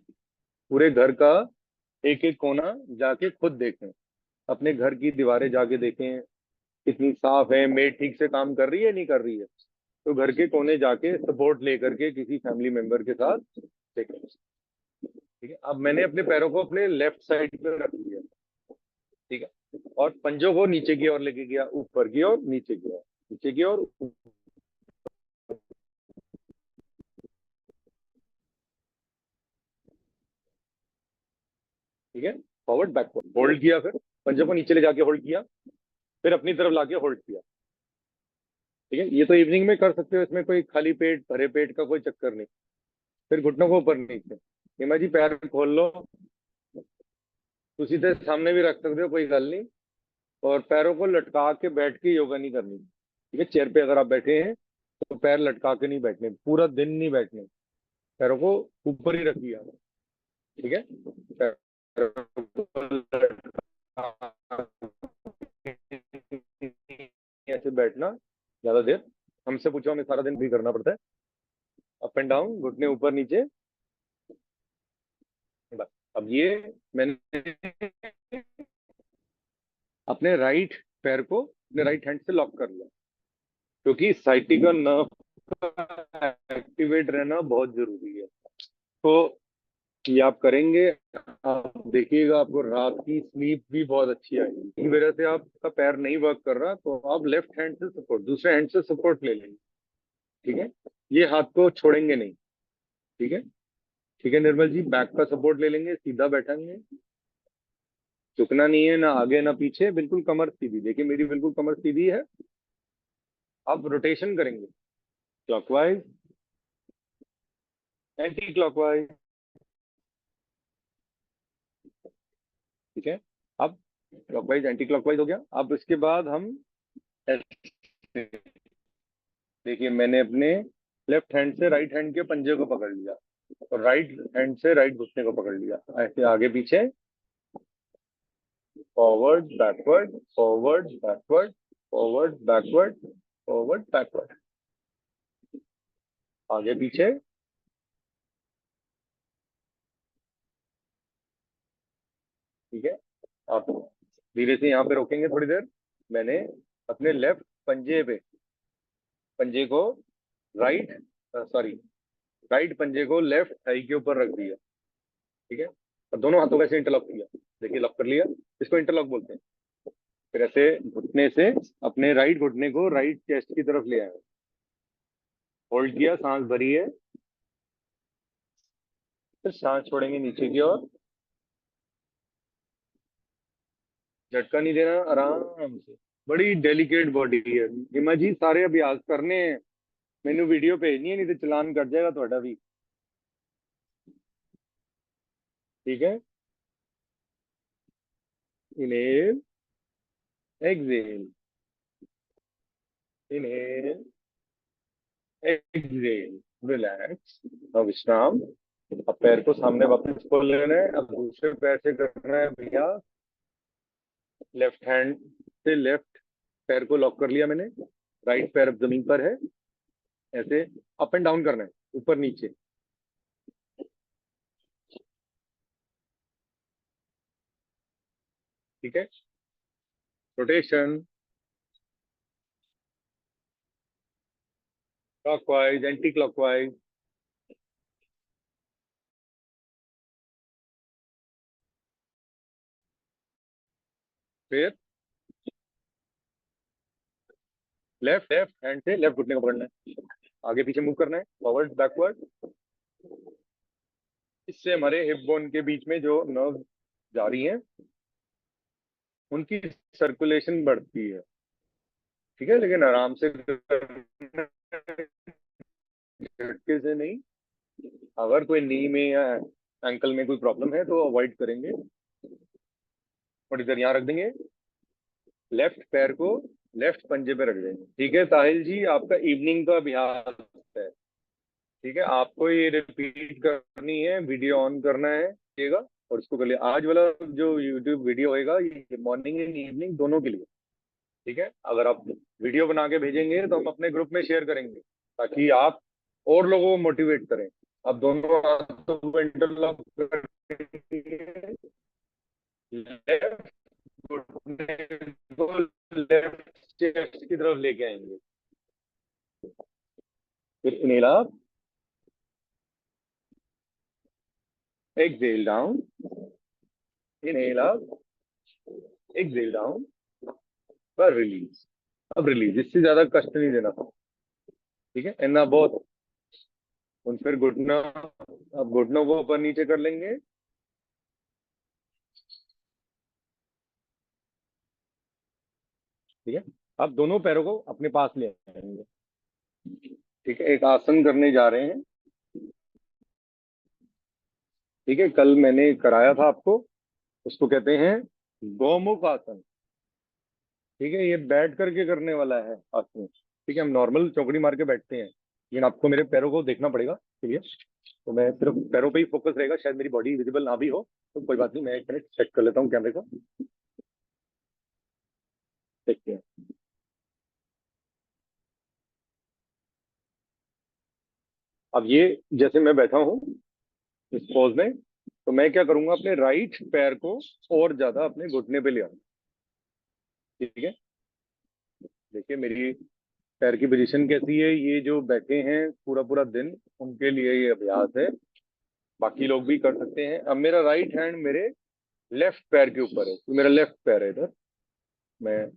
पूरे घर का एक एक कोना जाके खुद देखें, अपने घर की दीवारें जाके देखें कितनी साफ है, मेड ठीक से काम कर रही है नहीं कर रही है, तो घर के कोने जाके सपोर्ट लेकर के किसी फैमिली मेंबर के साथ देखें। ठीक है, अब मैंने अपने पैरों को अपने लेफ्ट साइड पे रख लिया। ठीक है, और पंजों को नीचे की ओर लेके गया, ऊपर की ओर, नीचे की ओर, नीचे की ओर। ठीक है, फॉरवर्ड बैकवर्ड होल्ड किया, फिर पंजों को नीचे ले जाके होल्ड किया, फिर अपनी तरफ लाके होल्ड किया। ठीक है, ये तो इवनिंग में कर सकते हो, इसमें कोई खाली पेट भरे पेट का कोई चक्कर नहीं। फिर घुटनों को ऊपर नीचे, हिमा जी पैर खोल लो, उसी तरह सामने भी रख सकते हो, कोई गल नहीं। और पैरों को लटका के बैठ के योगा नहीं करनी। ठीक है, चेयर पे अगर आप बैठे हैं तो पैर लटका के नहीं बैठने, पूरा दिन नहीं बैठने, पैरों को ऊपर ही रखिए आप। ठीक है, पैरों को लटका के ऐसे बैठना ज्यादा देर, हमसे पूछो, हमें सारा दिन भी करना पड़ता है, अप एंड डाउन, घुटने ऊपर नीचे, बस। अब ये मैंने अपने राइट पैर को अपने राइट हैंड से लॉक कर लिया, क्योंकि साइटिका नर्व का एक्टिवेट रहना बहुत जरूरी है। तो ये आप करेंगे, आप देखिएगा आपको रात की स्लीप भी बहुत अच्छी आएगी। इस वजह से आपका पैर नहीं वर्क कर रहा तो आप लेफ्ट हैंड से सपोर्ट, दूसरे हैंड से सपोर्ट ले लेंगे। ठीक है, ये हाथ को छोड़ेंगे नहीं। ठीक है, ठीक है निर्मल जी, बैक का सपोर्ट ले लेंगे, सीधा बैठेंगे, झुकना नहीं है, ना आगे ना पीछे, बिल्कुल कमर सीधी, देखिए मेरी बिल्कुल कमर सीधी है। अब रोटेशन करेंगे, क्लॉकवाइज, एंटी क्लॉकवाइज। ठीक है, अब क्लॉकवाइज एंटी क्लॉकवाइज हो गया। अब इसके बाद हम ऐसे, देखिए मैंने अपने लेफ्ट हैंड से राइट हैंड के पंजे को पकड़ लिया और राइट हैंड से राइट घुटने को पकड़ लिया, ऐसे आगे पीछे, forward backward, forward backward, forward backward, forward backward, आगे पीछे। ठीक है, आप धीरे से यहाँ पे रोकेंगे थोड़ी देर। मैंने अपने लेफ्ट पंजे पे, पंजे को राइट, सॉरी, राइट पंजे को लेफ्ट थाई के ऊपर रख दिया। ठीक है, और दोनों हाथों को ऐसे इंटरलॉक किया। देखिए लॉक कर लिया, इसको इंटरलॉक बोलते हैं। फिर ऐसे घुटने से अपने राइट घुटने को राइट चेस्ट की तरफ ले आए, होल्ड किया, सांस भरी है, फिर सांस छोड़ेंगे नीचे की ओर। झटका नहीं देना, आराम से। बड़ी डेलिकेट बॉडी है हिमा जी, सारे अभ्यास करने हैं। मैंने वीडियो भेजनी है, नहीं तो चलान कट जाएगा थोड़ा भी। ठीक है, inhale, exhale, inhale, exhale, relax. अब विश्राम। अब पैर को सामने वापस खोल लेना है। अब दूसरे पैर से करना है भैया, लेफ्ट हैंड से लेफ्ट पैर को लॉक कर लिया मैंने, राइट पैर अब जमीन पर है, ऐसे अप एंड डाउन करना है, ऊपर नीचे। ठीक है, रोटेशन, क्लॉकवाइज एंटी क्लॉकवाइज। फिर लेफ्ट लेफ्ट हैंड से लेफ्ट घुटने को पकड़ना है, आगे पीछे मूव करना है, फॉरवर्ड बैकवर्ड। इससे हमारे हिप बोन के बीच में जो नर्व जा रही हैं उनकी सर्कुलेशन बढ़ती है। ठीक है, लेकिन आराम से करना है, झटके से नहीं। अगर कोई नी में या एंकल में कोई प्रॉब्लम है तो अवॉइड करेंगे। थोड़ी देर यहाँ रख देंगे, लेफ्ट पैर को लेफ्ट पंजे पे रख देंगे। ठीक है साहिल जी, आपका इवनिंग का अभ्यास है। ठीक है, आपको ये रिपीट करनी है, वीडियो ऑन करना है, ठीक, और इसको कर लिया। आज वाला जो यूट्यूब वीडियो होएगा ये मॉर्निंग एंड इवनिंग दोनों के लिए। ठीक है, अगर आप वीडियो बना के भेजेंगे तो हम अपने ग्रुप में शेयर करेंगे, ताकि आप और लोगों को मोटिवेट करें। अब दोनों हाथों को इंटरलॉक करेंगे, लेफ्ट घुटने को लेफ्ट चेस्ट की तरफ लेके आएंगे। फिर inhale up, exhale down, inhale up, exhale down, पर रिलीज। अब रिलीज, इससे ज्यादा कष्ट नहीं देना। ठीक है, इतना बहुत। और फिर घुटना, अब घुटनों को ऊपर नीचे कर लेंगे। ठीक है, अब दोनों पैरों को अपने पास ले आएंगे। ठीक है, एक आसन करने जा रहे हैं। ठीक है, कल मैंने कराया था आपको, उसको कहते हैं गौमुख आसन। ठीक है, ये बैठ करके करने वाला है आसन। ठीक है, हम नॉर्मल चौकड़ी मार के बैठते हैं, लेकिन आपको मेरे पैरों को देखना पड़ेगा। ठीक है, तो मैं सिर्फ पैरों पे ही फोकस रहेगा, शायद मेरी बॉडी विजिबल ना भी हो, तो कोई बात नहीं, मैं एक मिनट चेक कर लेता हूँ कैमरे को। देखते हैं। अब ये जैसे मैं बैठा हूँ इस पोज में, तो मैं क्या करूंगा, अपने राइट पैर को और ज्यादा अपने घुटने पे ले आऊंगा। ठीक है, देखिए मेरी पैर की पोजीशन कैसी है। ये जो बैठे हैं पूरा पूरा दिन, उनके लिए ये अभ्यास है, बाकी लोग भी कर सकते हैं। अब मेरा राइट हैंड मेरे लेफ्ट पैर के ऊपर है, तो मेरा लेफ्ट पैर है इधर, मैं,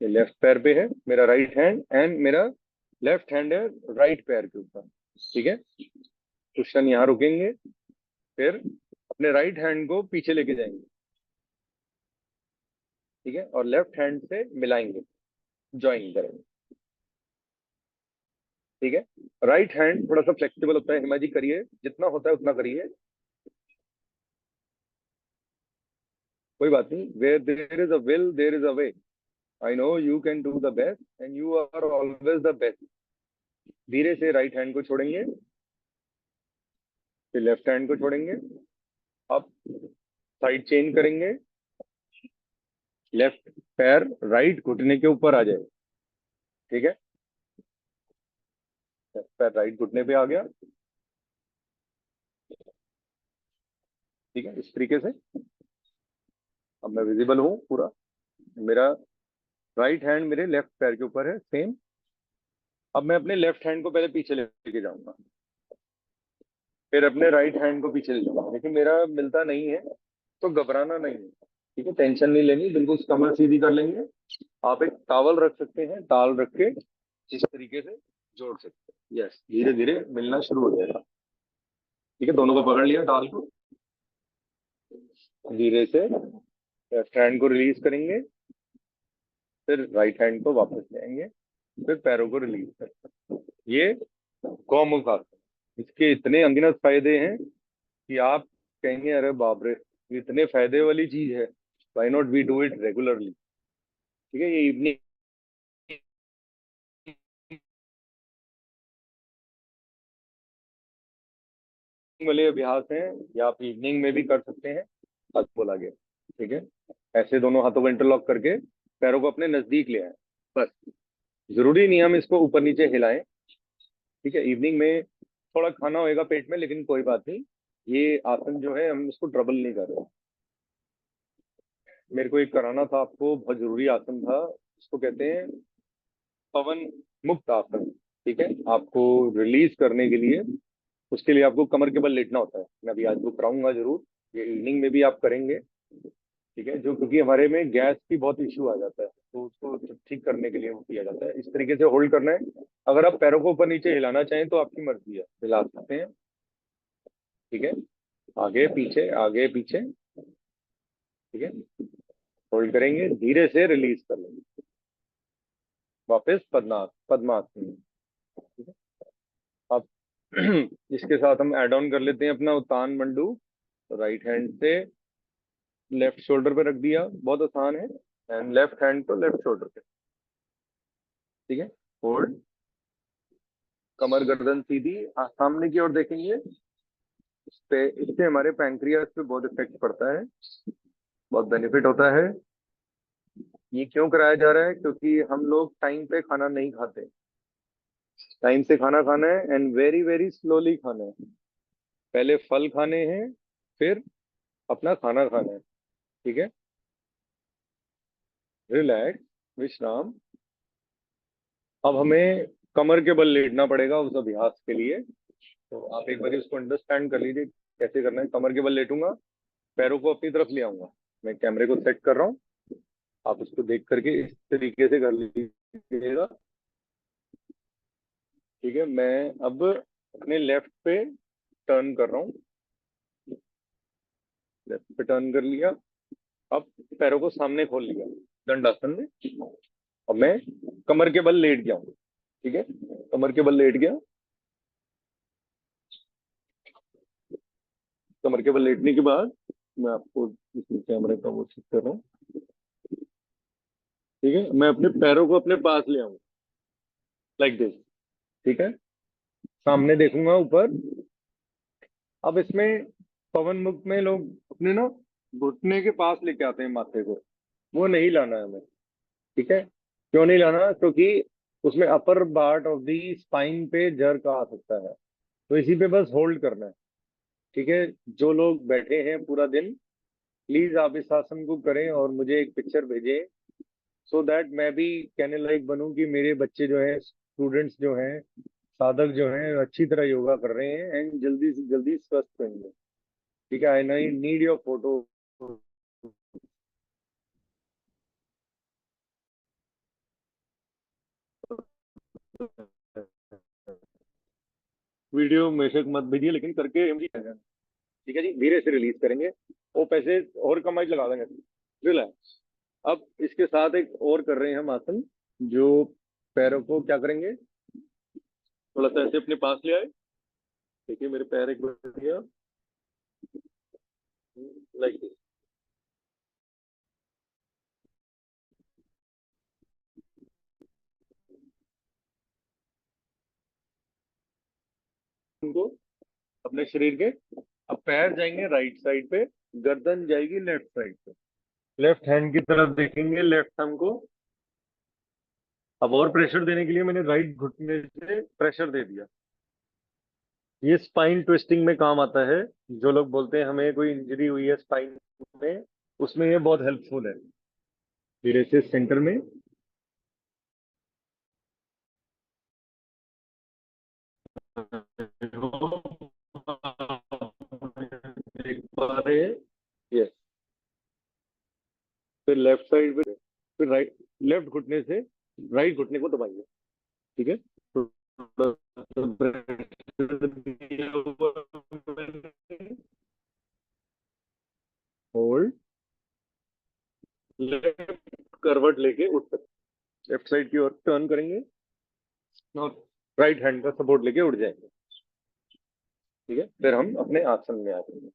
ये लेफ्ट पैर पे है मेरा राइट हैंड, एंड मेरा लेफ्ट हैंड है राइट पैर के ऊपर। ठीक है, क्वेश्चन यहाँ रुकेंगे, फिर अपने राइट हैंड को पीछे लेके जाएंगे। ठीक है, और लेफ्ट हैंड से मिलाएंगे, ज्वाइन करेंगे। ठीक है। राइट हैंड थोड़ा सा फ्लेक्सिबल होता है, हिमा जी करिए, जितना होता है उतना करिए, कोई बात नहीं। Where there is a will there is a way, I know you can do the best and you are always the best. धीरे से राइट हैंड को छोड़ेंगे, फिर लेफ्ट हैंड को छोड़ेंगे, अब साइड चेंज करेंगे, लेफ्ट पैर राइट घुटने के ऊपर आ जाए, ठीक है। लेफ्ट पैर राइट घुटने पे आ गया, ठीक है, इस तरीके से। अब मैं विजिबल हूँ पूरा, मेरा राइट हैंड मेरे लेफ्ट पैर के ऊपर है, सेम। अब मैं अपने लेफ्ट हैंड को पहले पीछे लेके जाऊंगा, फिर अपने राइट हैंड को पीछे ले जाऊंगा। लेकिन मेरा मिलता नहीं है तो घबराना नहीं है, ठीक है, टेंशन नहीं लेनी, बिल्कुल कमर सीधी कर लेंगे। आप एक टावल रख सकते हैं, टाल रख के इस तरीके से जोड़ सकते हैं। यस, धीरे धीरे मिलना शुरू हो जाएगा, ठीक है। दोनों को पकड़ लिया टाल को, धीरे से लेफ्ट हैंड को रिलीज करेंगे, फिर राइट हैंड को वापस ले आएंगे, फिर पैरों को रिलीज करेंगे। ये गौमुख आसन, इसके इतने अनगिनत फायदे हैं कि आप कहेंगे अरे बाप रे, ये इतने फायदे वाली चीज है, why not we do it regularly. ठीक है, ये इवनिंग वाले अभ्यास हैं, या आप इवनिंग में भी कर सकते हैं, हाथ बोला गया, ठीक है। ऐसे दोनों हाथों को इंटरलॉक करके पैरों को अपने नजदीक ले आए, बस। जरूरी नहीं हम इसको ऊपर नीचे हिलाएं, ठीक है। इवनिंग में थोड़ा खाना होएगा पेट में, लेकिन कोई बात नहीं, ये आसन जो है हम इसको ट्रबल नहीं कर रहे। मेरे को एक कराना था आपको, बहुत जरूरी आसन था, इसको कहते हैं पवन मुक्त आसन, ठीक है। आपको रिलीज करने के लिए, उसके लिए आपको कमर के बल लेटना होता है। मैं अभी आज वो कराऊंगा जरूर, ये इवनिंग में भी आप करेंगे, ठीक है। जो क्योंकि हमारे में गैस की बहुत इश्यू आ जाता है, तो उसको ठीक करने के लिए वो किया जाता है। इस तरीके से होल्ड करना है। अगर आप पैरों को ऊपर नीचे हिलाना चाहें तो आपकी मर्जी है, हिला सकते हैं, ठीक है। आगे पीछे आगे पीछे, ठीक है। होल्ड करेंगे, धीरे से रिलीज कर लेंगे, वापस पद्मासन, ठीक है। अब इसके साथ हम ऐड ऑन कर लेते हैं अपना उत्तान मंडू। राइट हैंड से लेफ्ट शोल्डर पे रख दिया, बहुत आसान है, एंड लेफ्ट हैंड को लेफ्ट शोल्डर पे, ठीक है। होल्ड, कमर गर्दन सीधी, सामने की ओर देखेंगे। इससे हमारे पैंक्रियास पे बहुत इफेक्ट पड़ता है, बहुत बेनिफिट होता है। ये क्यों कराया जा रहा है? क्योंकि हम लोग टाइम पे खाना नहीं खाते। टाइम से खाना खाना है, एंड वेरी वेरी स्लोली खाना है। पहले फल खाने हैं, फिर अपना खाना खाना है, ठीक है। रिलैक्स, विश्राम। अब हमें कमर के बल लेटना पड़ेगा उस अभ्यास के लिए, तो आप एक बार उसको अंडरस्टैंड कर लीजिए कैसे करना है। कमर के बल लेटूंगा, पैरों को अपनी तरफ ले आऊंगा, मैं कैमरे को सेट कर रहा हूँ, आप उसको देख करके इस तरीके से कर लीजिएगा, ठीक है। मैं अब अपने लेफ्ट पे टर्न कर रहा हूँ, लेफ्ट पे टर्न कर लिया। अब पैरों को सामने खोल लिया दंडासन में, अब मैं कमर के बल लेट गया हूँ, ठीक है। कमर के बल लेट गया, कमर के बल लेटने के बाद मैं आपको कैमरे का वो चेक कर रहा हूँ, ठीक है। मैं अपने पैरों को अपने पास ले आऊंगा, लाइक दिस, ठीक है। सामने देखूंगा ऊपर। अब इसमें पवन मुक्त में लोग अपने ना घुटने के पास लेके आते हैं माथे को, वो नहीं लाना है हमें, ठीक है। क्यों नहीं लाना? क्योंकि उसमें upper part of the spine पे जर्क आ सकता है, तो इसी पे बस होल्ड करना है, ठीक है। जो लोग बैठे हैं पूरा दिन, प्लीज आप इस आसन को करें और मुझे एक पिक्चर भेजें, सो दैट मैं भी कहने लायक बनूं कि मेरे बच्चे जो हैं, स्टूडेंट्स जो हैं, साधक जो हैं, अच्छी तरह योगा कर रहे हैं एंड जल्दी से जल्दी स्वस्थ होंगे, ठीक है। I need your photo. Video में से मत भेजिए, लेकिन करके एमजी आ जाना, ठीक है जी। धीरे से रिलीज करेंगे, वो पैसे और कमाई लगा देंगे, रिलैक्स। अब इसके साथ एक और कर रहे हैं हम आसन, जो पैरों को क्या करेंगे, थोड़ा सा ऐसे अपने पास ले आए। देखिए मेरे पैर एक बार दिया, लाइक दिस। उनको अपने शरीर के, अब पैर जाएंगे राइट साइड पे, गर्दन जाएगी लेफ्ट साइड पे, लेफ्ट हैंड की तरफ देखेंगे, लेफ्ट थंब को। अब और प्रेशर देने के लिए मैंने राइट घुटने से प्रेशर दे दिया। ये स्पाइन ट्विस्टिंग में काम आता है। जो लोग बोलते हैं हमें कोई इंजरी हुई है स्पाइन में, उसमें ये बहुत हेल्पफुल है। धीरे से सेंटर में। देख पा रहे हैं? यस। फिर लेफ्ट साइड पे, फिर राइट, लेफ्ट घुटने से राइट घुटने को दबाइए। ठीक है, थोड़ा सा pressure दिया हुआ मैंने। होल्ड, लेफ्ट करवट लेके उठ सकते, लेफ्ट साइड की ओर टर्न करेंगे और राइट हैंड का सपोर्ट लेके उठ जाएंगे। ठीक है, फिर हम अपने आसन में आ जाएंगे।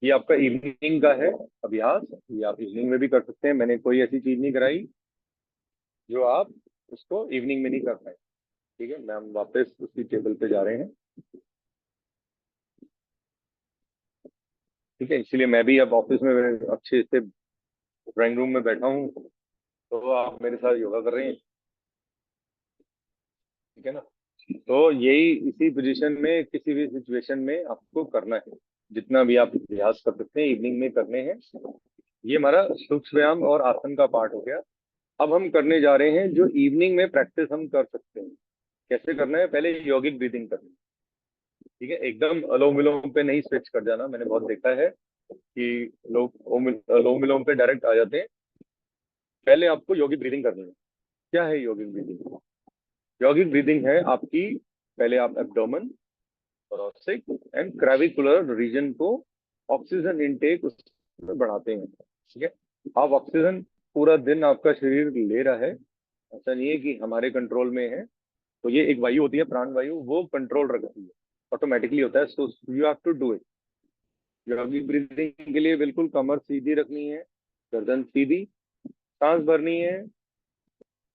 ये आपका इवनिंग का है अभ्यास, ये आप इवनिंग में भी कर सकते हैं। मैंने कोई ऐसी चीज नहीं कराई जो आप उसको इवनिंग में नहीं कर पाए। ठीक है, मैं हम वापस उसी टेबल पे जा रहे हैं। ठीक है, इसलिए मैं भी अब ऑफिस में अच्छे से ड्राइंग रूम में बैठा हूँ, तो आप मेरे साथ योगा कर रहे हैं। ठीक है ना? तो यही इसी पोजीशन में किसी भी सिचुएशन में आपको करना है। जितना भी आप अभ्यास कर सकते हैं इवनिंग में करने हैं। ये हमारा सूक्ष्म व्यायाम और आसन का पार्ट हो गया। अब हम करने जा रहे हैं जो इवनिंग में प्रैक्टिस हम कर सकते हैं। कैसे करना है? पहले यौगिक ब्रीदिंग करनी है। ठीक है, एकदम अलोम विलोम पे नहीं स्विच कर जाना। मैंने बहुत देखा है कि लोग अलोम विलोम पे डायरेक्ट आ जाते हैं। पहले आपको यौगिक ब्रीदिंग करनी है। क्या है यौगिक ब्रीदिंग? यौगिक ब्रीदिंग है आपकी, पहले आप एब्डोमेन, thoracic एंड क्रेविकुलर रीजन को ऑक्सीजन इनटेक उसमें बढ़ाते हैं। ठीक है, आप ऑक्सीजन पूरा दिन आपका शरीर ले रहा है, ऐसा नहीं है कि हमारे कंट्रोल में है। तो ये एक वायु होती है प्राण वायु, वो कंट्रोल रखती है, ऑटोमेटिकली होता है। So you have to do it. यौगिक ब्रीदिंग के लिए बिल्कुल कमर सीधी रखनी है, गर्दन सीधी, सांस भरनी है,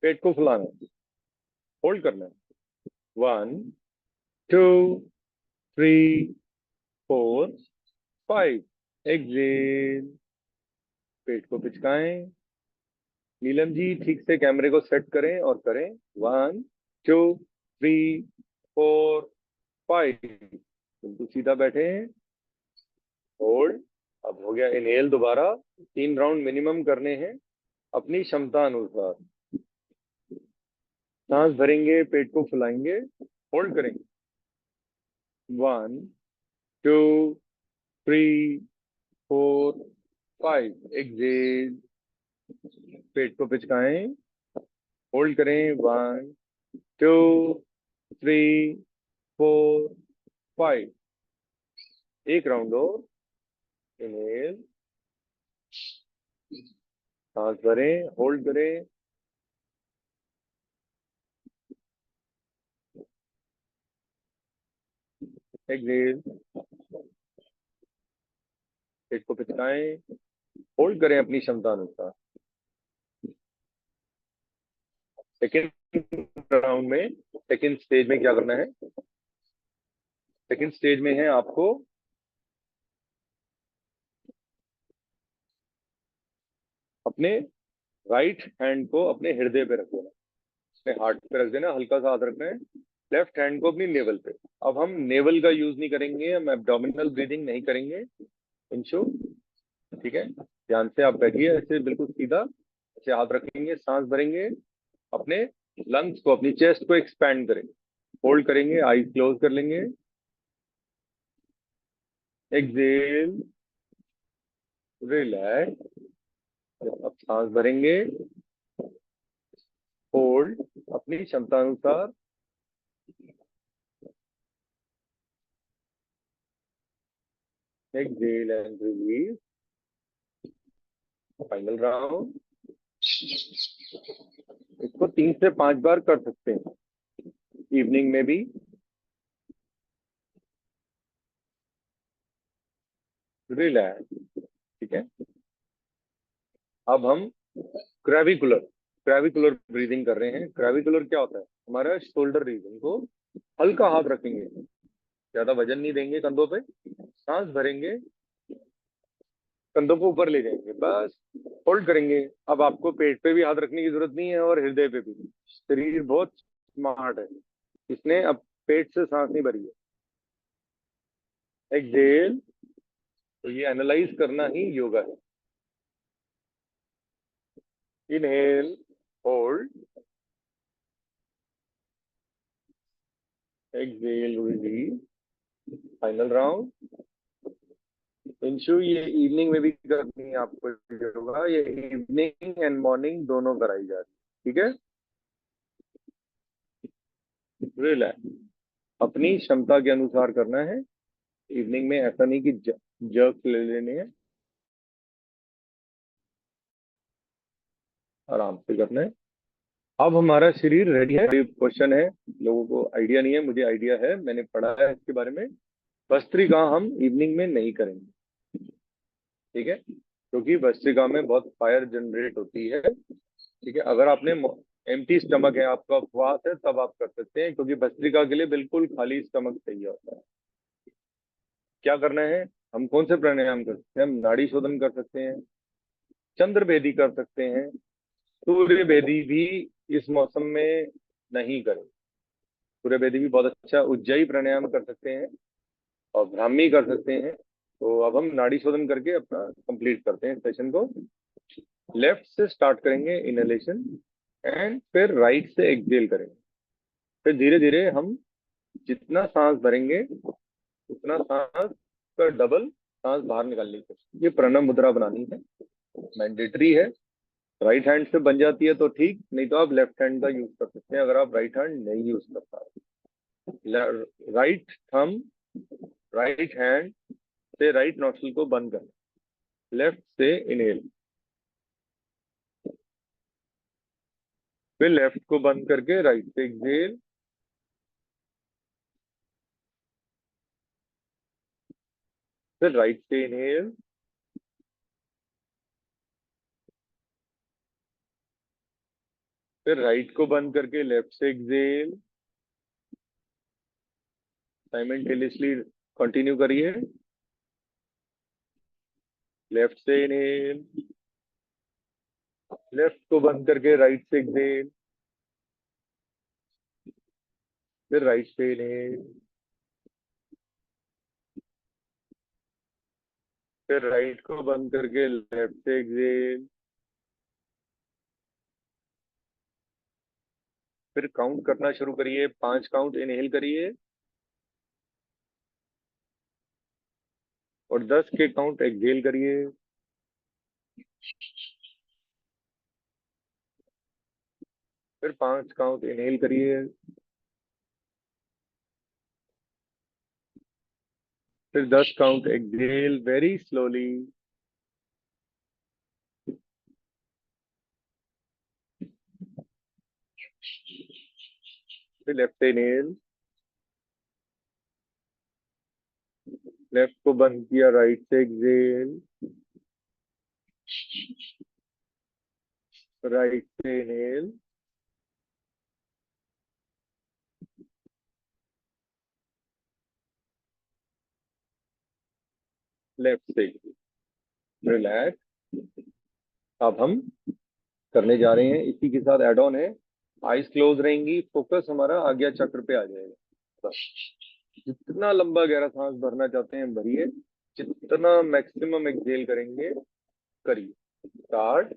पेट को फुलाना है, होल्ड करना है। 1 2 3 4 5। एक्सेल, पेट को पिचकाएं। नीलम जी ठीक से कैमरे को सेट करें और करें। 1 2 3 4 5। बिल्कुल सीधा बैठे हैं, होल्ड। अब हो गया, इनहेल दोबारा। 3 राउंड मिनिमम करने हैं अपनी क्षमता अनुसार। सांस भरेंगे, पेट को फुलाएंगे, होल्ड करेंगे। 1 2 3 4 5। एक्सेल, पेट को पिचकाएं, होल्ड करें। 1 2 3 4 5। एक राउंड और, इनहेल, सांस भरें, होल्ड करें। एक्सेल, पेट को पिचकाएं, होल्ड करें अपनी क्षमता अनुसार। सेकेंड राउंड में, सेकेंड स्टेज में क्या करना है? सेकेंड स्टेज में है आपको अपने राइट हैंड को अपने हृदय पे रख देना, अपने हार्ट पे रख देना, हल्का सा हाथ रखना है। लेफ्ट हैंड को अपनी नेवल पे। अब हम नेवल का यूज नहीं करेंगे, हम एब्डोमिनल ब्रीदिंग नहीं करेंगे। इंशो, ठीक है, ध्यान से आप बैठिए ऐसे बिल्कुल सीधा, ऐसे हाथ रखेंगे, सांस भरेंगे, अपने लंग्स को, अपनी चेस्ट को एक्सपैंड करेंगे, होल्ड करेंगे, आईज क्लोज कर लेंगे। Exhale, relax. अब सांस भरेंगे, होल्ड अपनी क्षमता अनुसार। Exhale and release. Final round. इसको 3 से 5 बार कर सकते हैं। इवनिंग में भी रिलैक्स। ठीक है। अब हम क्रेविकुलर क्रेविकुलर ब्रीदिंग कर रहे हैं। क्रेविकुलर क्या होता है? हमारा शोल्डर रीजन को हल्का हाथ रखेंगे, ज्यादा वजन नहीं देंगे कंधों पे, सांस भरेंगे, कंधों को ऊपर ले जाएंगे, बस होल्ड करेंगे। अब आपको पेट पे भी हाथ रखने की जरूरत नहीं है और हृदय पे भी। शरीर बहुत स्मार्ट है, इसने अब पेट से सांस नहीं भरी है। एक्सेल। तो ये एनालाइज करना ही योगा है। Inhale, hold, exhale, release, final round. Inshu ये इवनिंग में भी करनी है आपको योगा, ये इवनिंग एंड मॉर्निंग दोनों कराई जा रही है। ठीक है। रिलैक्स, अपनी क्षमता के अनुसार करना है। इवनिंग में ऐसा नहीं कि जर्क ले लेने हैं, आराम से करना है। अब हमारा शरीर रेडी है। क्वेश्चन है, लोगों को आइडिया नहीं है, मुझे आइडिया है, मैंने पढ़ा है इसके बारे में। भस्त्रिका हम इवनिंग में नहीं करेंगे। ठीक है, क्योंकि भस्त्रिका में बहुत फायर जनरेट होती है। ठीक है, अगर आपने एम्प्टी स्टमक है, आपका उपवास है, तब आप कर सकते हैं, क्योंकि भस्त्रिका के लिए बिल्कुल खाली स्टमक चाहिए होता है। क्या करना है? हम कौन से प्राणायाम कर सकते हैं? हम नाड़ी शोधन कर सकते हैं, चंद्र भेदी कर सकते हैं, सूर्य भेदी भी इस मौसम में नहीं करें। सूर्य भेदी भी बहुत अच्छा, उज्जाई प्राणायाम कर सकते हैं और ब्राह्मी कर सकते हैं। तो अब हम नाड़ी शोधन करके अपना कंप्लीट करते हैं सेशन को। लेफ्ट से स्टार्ट करेंगे इनहेलेशन, एंड फिर राइट से एक्सहेल करेंगे। फिर धीरे धीरे हम जितना सांस भरेंगे उतना सांस का डबल सांस बाहर निकालने की कोशिश। ये प्रणव मुद्रा बनानी है, मैंडेटरी है। राइट हैंड से बन जाती है तो ठीक, नहीं तो आप लेफ्ट हैंड का यूज कर सकते हैं अगर आप राइट हैंड नहीं यूज कर पा रहे। राइट थंब, राइट हैंड से राइट नोस्ट्रिल को बंद करना, लेफ्ट से इनहेल, फिर लेफ्ट को बंद करके राइट से एक्सहेल, फिर राइट से इनहेल, फिर राइट को बंद करके लेफ्ट से एक्सहेल। साइमल्टेनियसली कंटिन्यू करिए। लेफ्ट से इनहेल, लेफ्ट को बंद करके राइट से एक्सहेल, फिर राइट से इनहेल, फिर राइट को बंद करके लेफ्ट से एक्सहेल। फिर काउंट करना शुरू करिए, 5 काउंट इनहेल करिए और 10 के काउंट एक्सहेल करिए। फिर 5 काउंट इनहेल करिए, फिर 10 काउंट एक्सहेल वेरी स्लोली। फिर लेफ्ट से इनहेल, लेफ्ट को बंद किया, राइट से एक्सहेल, राइट से इनहेल, लेफ्ट से रिलैक्स। अब हम करने जा रहे हैं, इसी के साथ एड ऑन है, आइज क्लोज रहेंगी, फोकस हमारा आज्ञा चक्र पे आ जाएगा। बस जितना लंबा गहरा सांस भरना चाहते हैं भरिए, जितना मैक्सिमम एक्सहेल करेंगे करिए। स्टार्ट।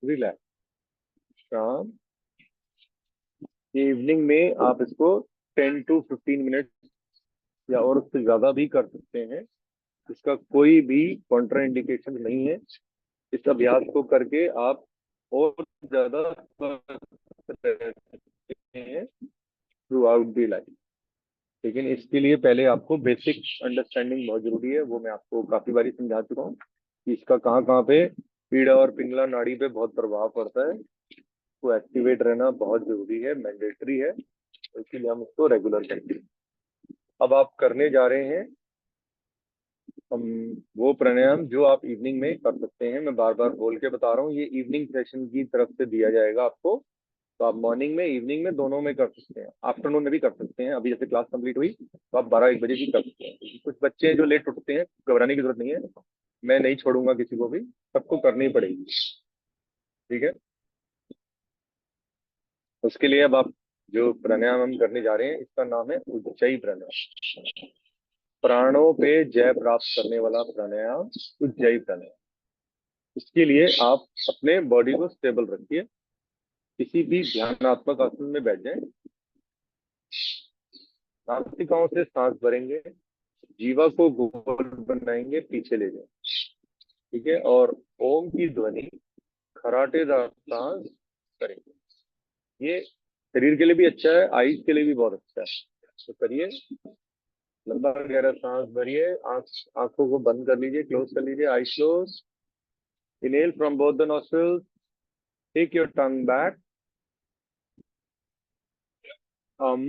रिलैक्स। शाम ये इवनिंग में आप इसको 10 to 15 मिनट या और उससे ज्यादा भी कर सकते हैं। इसका कोई भी कॉन्ट्रा इंडिकेशन नहीं है। इस अभ्यास को करके आप और ज्यादा स्वस्थ रह सकते हैं थ्रू आउट दी लाइफ। लेकिन इसके लिए पहले आपको बेसिक अंडरस्टैंडिंग बहुत जरूरी है। वो मैं आपको काफी बारी समझा चुका हूँ कि इसका कहाँ कहाँ पे पीड़ा और पिंगला नाड़ी पे बहुत प्रभाव पड़ता है। तो एक्टिवेट रहना बहुत जरूरी है, मैंडेटरी है। तो इसीलिए हम उसको रेगुलर करते हैं। अब आप करने जा रहे हैं हम वो प्राणायाम जो आप इवनिंग में कर सकते हैं। मैं बार बार बोल के बता रहा हूँ, ये इवनिंग सेशन की तरफ से दिया जाएगा आपको। तो आप मॉर्निंग में इवनिंग में दोनों में कर सकते हैं, आफ्टरनून में भी कर सकते हैं। अभी जैसे क्लास कंप्लीट हुई तो आप 12-1 बजे भी कर सकते हैं। कुछ बच्चे हैं जो लेट उठते हैं, घबराने की जरूरत नहीं है। मैं नहीं छोड़ूंगा किसी को भी, सबको करनी पड़ेगी। ठीक है। उसके लिए अब आप जो प्राणायाम हम करने जा रहे हैं इसका नाम है उज्जयी प्राणायाम। प्राणों पे जय प्राप्त करने वाला प्राणायाम, उज्जयी प्राणायाम। इसके लिए आप अपने बॉडी को स्टेबल रखिए। किसी भी ध्यानात्मक आसन में बैठ जाएं। नासिकाओं से सांस भरेंगे, जीवा को गोल बनाएंगे, पीछे ले जाएं। ठीक है। और ओम की ध्वनि खराटेदार सांस करेंगे। ये शरीर के लिए भी अच्छा है, आईज के लिए भी बहुत अच्छा है। तो करिए, लंबा गहरा सांस भरिए। आंखों को बंद कर लीजिए, क्लोज कर लीजिए, eye close. Inhale from both the nostrils, take your tongue back. हम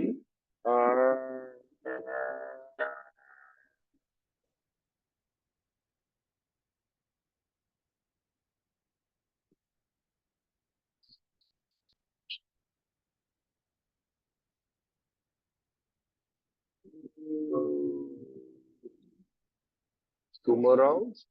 two more rounds.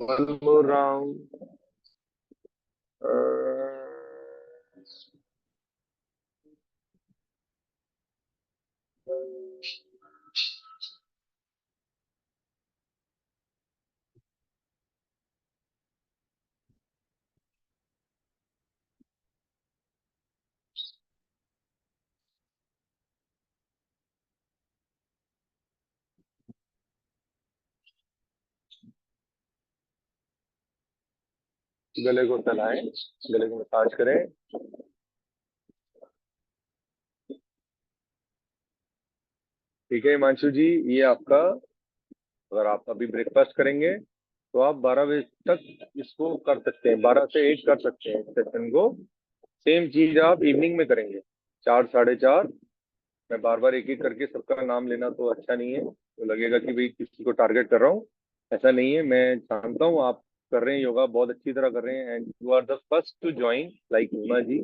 One more round. गले को फैलाएं, गले को मसाज करें। ठीक है हिमांशु जी, ये आपका, अगर आप अभी ब्रेकफास्ट करेंगे तो आप 12 बजे तक इसको कर सकते हैं, 12 से 1 कर सकते हैं सेशन को। सेम चीज आप इवनिंग में करेंगे, 4-4:30। मैं बार बार एक एक करके सबका नाम लेना तो अच्छा नहीं है, तो लगेगा कि भाई किसी को टारगेट कर रहा हूँ। ऐसा नहीं है, मैं जानता हूँ आप कर रहे हैं, योगा बहुत अच्छी तरह कर रहे हैं, and you are the first to join like Hima ji.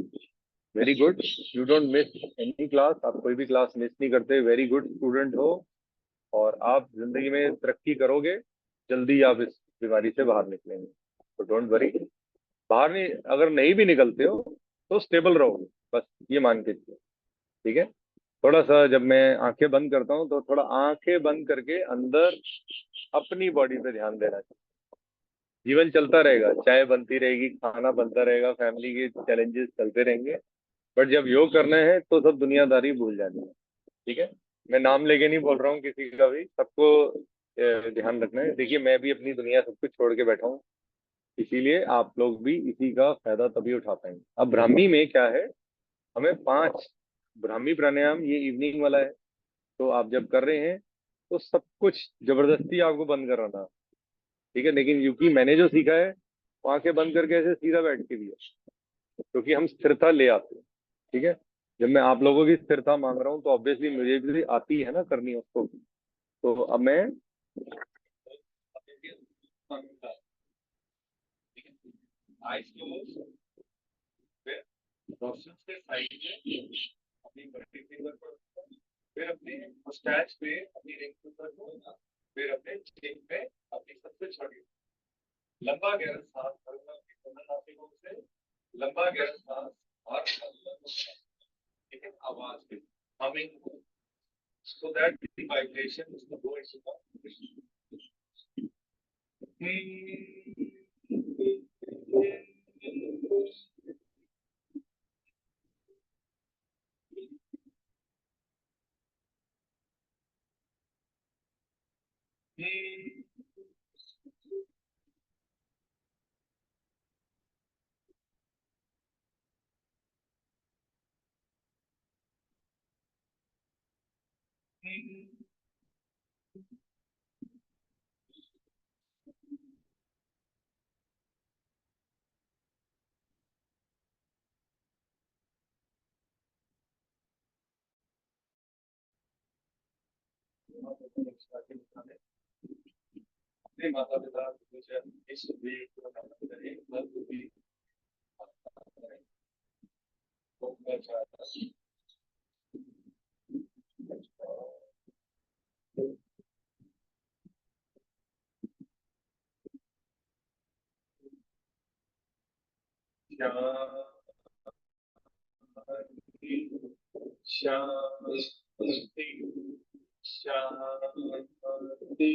Very good. You don't miss any class, आप कोई भी क्लास मिस नहीं करते। वेरी गुड स्टूडेंट हो, और आप जिंदगी में तरक्की करोगे। जल्दी आप इस बीमारी से बाहर निकलेंगे, तो डोंट वरी। बाहर नहीं, अगर नहीं भी निकलते हो तो स्टेबल रहोगे, बस ये मान के चलिए। ठीक है। थोड़ा सा जब मैं आंखें बंद करता हूँ तो थोड़ा आंखें बंद करके अंदर अपनी बॉडी पे ध्यान देना चाहिए। जीवन चलता रहेगा, चाय बनती रहेगी, खाना बनता रहेगा, फैमिली के चैलेंजेस चलते रहेंगे, बट जब योग करना है तो सब दुनियादारी भूल जानी है। ठीक है। मैं नाम लेके नहीं बोल रहा हूँ किसी का भी, सबको ध्यान रखना है। देखिए मैं भी अपनी दुनिया सब कुछ छोड़ के बैठा हूँ, इसीलिए आप लोग भी इसी का फायदा तभी उठा पाएंगे। अब ब्राह्मी में क्या है, हमें 5 ब्राह्मी प्राणायाम, ये इवनिंग वाला है। तो आप जब कर रहे हैं तो सब कुछ जबरदस्ती आपको बंद कराना। ठीक है। लेकिन क्योंकि मैंने जो सीखा है वो आंखें बंद करके ऐसे सीधा बैठ के भी है, क्योंकि हम स्थिरता ले आते हैं। ठीक है। जब मैं आप लोगों की स्थिरता मांग रहा हूँ तो ऑब्वियसली मुझे भी आती है ना करनी उसको। तो अब मैं अपनी बड़ी फिंगर पर, फिर अपने मुस्टैच पे अपनी रिंग फिंगर को, फिर अपने चिन पे अपनी सबसे छोटी लंबा गहरा सांस भरना नासिकों से, लंबा गहरा सांस और ठीक है, आवाज पे humming, so that the vibration is to go into the अपने माता पिता इस वेग को प्राप्त करें, बल भी शांति शांति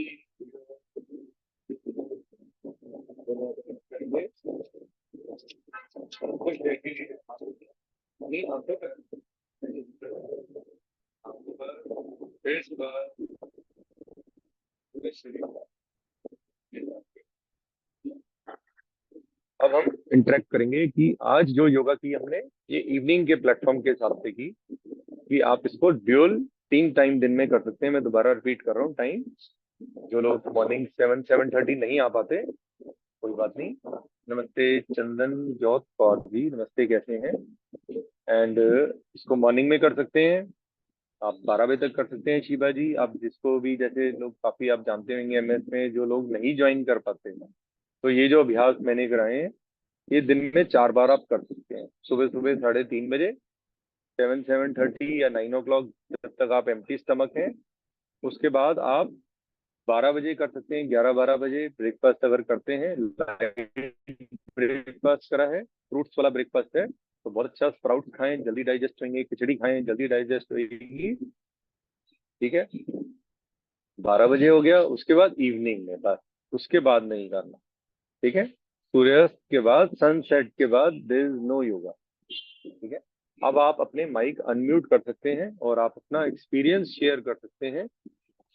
कुछ देर के लिए अपनी आंखों पर फेस पर पूरे शरीर पर। अब हम इंटरेक्ट करेंगे कि आज जो योगा की हमने ये इवनिंग के प्लेटफॉर्म के हिसाब से की, कि आप इसको ड्यूल 3 टाइम दिन में कर सकते हैं। मैं दोबारा रिपीट कर रहा हूँ टाइम। जो लोग मॉर्निंग 7-7:30 नहीं आ पाते, कोई बात नहीं। नमस्ते चंदन जोत कौर जी, नमस्ते, कैसे हैं? एंड इसको मॉर्निंग में कर सकते हैं, आप 12 बजे तक कर सकते हैं। शिवा जी, आप जिसको भी, जैसे लोग काफी आप जानते होंगे एमएस में जो लोग नहीं ज्वाइन कर पाते, तो ये जो अभ्यास मैंने कराए हैं ये दिन में 4 बार आप कर सकते हैं। सुबह सुबह 3:30 बजे, 7-7:30 या 9 o'clock, जब तक आप एम्प्टी स्टमक हैं। उसके बाद आप 12 बजे कर सकते हैं, 11-12 बजे। ब्रेकफास्ट अगर करते हैं, ब्रेकफास्ट करा है, फ्रूट्स वाला ब्रेकफास्ट है, तो बहुत अच्छा स्प्राउट्स खाएं, जल्दी डाइजेस्ट होंगे। खिचड़ी खाएं, जल्दी डाइजेस्ट होगी। ठीक है, 12 बजे हो गया। उसके बाद इवनिंग में, बस उसके बाद नहीं करना। ठीक है, सूर्यास्त के बाद, सनसेट के बाद देयर इज नो योगा। ठीक है, अब आप अपने माइक अनम्यूट कर सकते हैं और आप अपना एक्सपीरियंस शेयर कर सकते हैं।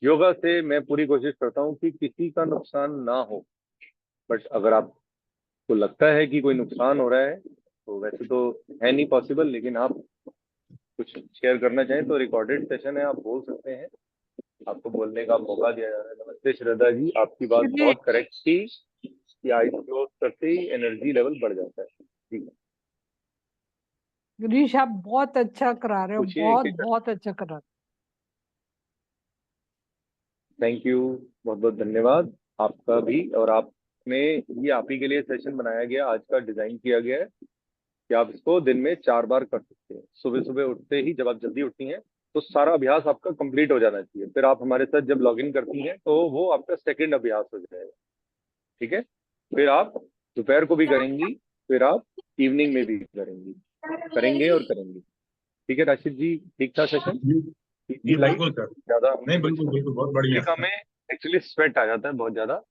योगा से मैं पूरी कोशिश करता हूँ कि किसी का नुकसान ना हो, बट अगर आपको लगता है कि कोई नुकसान हो रहा है, तो वैसे तो है नहीं पॉसिबल, लेकिन आप कुछ शेयर करना चाहें तो रिकॉर्डेड सेशन है, आप बोल सकते हैं, आपको बोलने का मौका दिया जा रहा है। नमस्ते श्रद्धा जी, आपकी बात बहुत करेक्ट थी कि आईज क्लोज करते ही एनर्जी लेवल बढ़ जाता है। ठीक है, गिरीश, आप बहुत अच्छा करा रहे हो, पूछिए। बहुत बहुत अच्छा करा रहे थैंक यू, बहुत बहुत धन्यवाद आपका भी। और आपने, ये आप ही के लिए सेशन बनाया गया, आज का डिजाइन किया गया है कि आप इसको दिन में 4 बार कर सकते हैं। सुबह सुबह उठते ही, जब आप जल्दी उठती हैं, तो सारा अभ्यास आपका कंप्लीट हो जाना चाहिए। फिर आप हमारे साथ जब लॉग इन करती हैं, तो वो आपका सेकंड अभ्यास हो जाएगा। ठीक है, फिर आप दोपहर को भी करेंगी, फिर आप इवनिंग में भी करेंगी, करेंगे और करेंगे। ठीक है राशिद जी, ठीक था सेशन? जी बिल्कुल सर, ज्यादा नहीं बिल्कुल बिल्कुल बहुत बढ़िया भस्त्रिका में एक्चुअली स्वेट आ जाता है बहुत ज्यादा,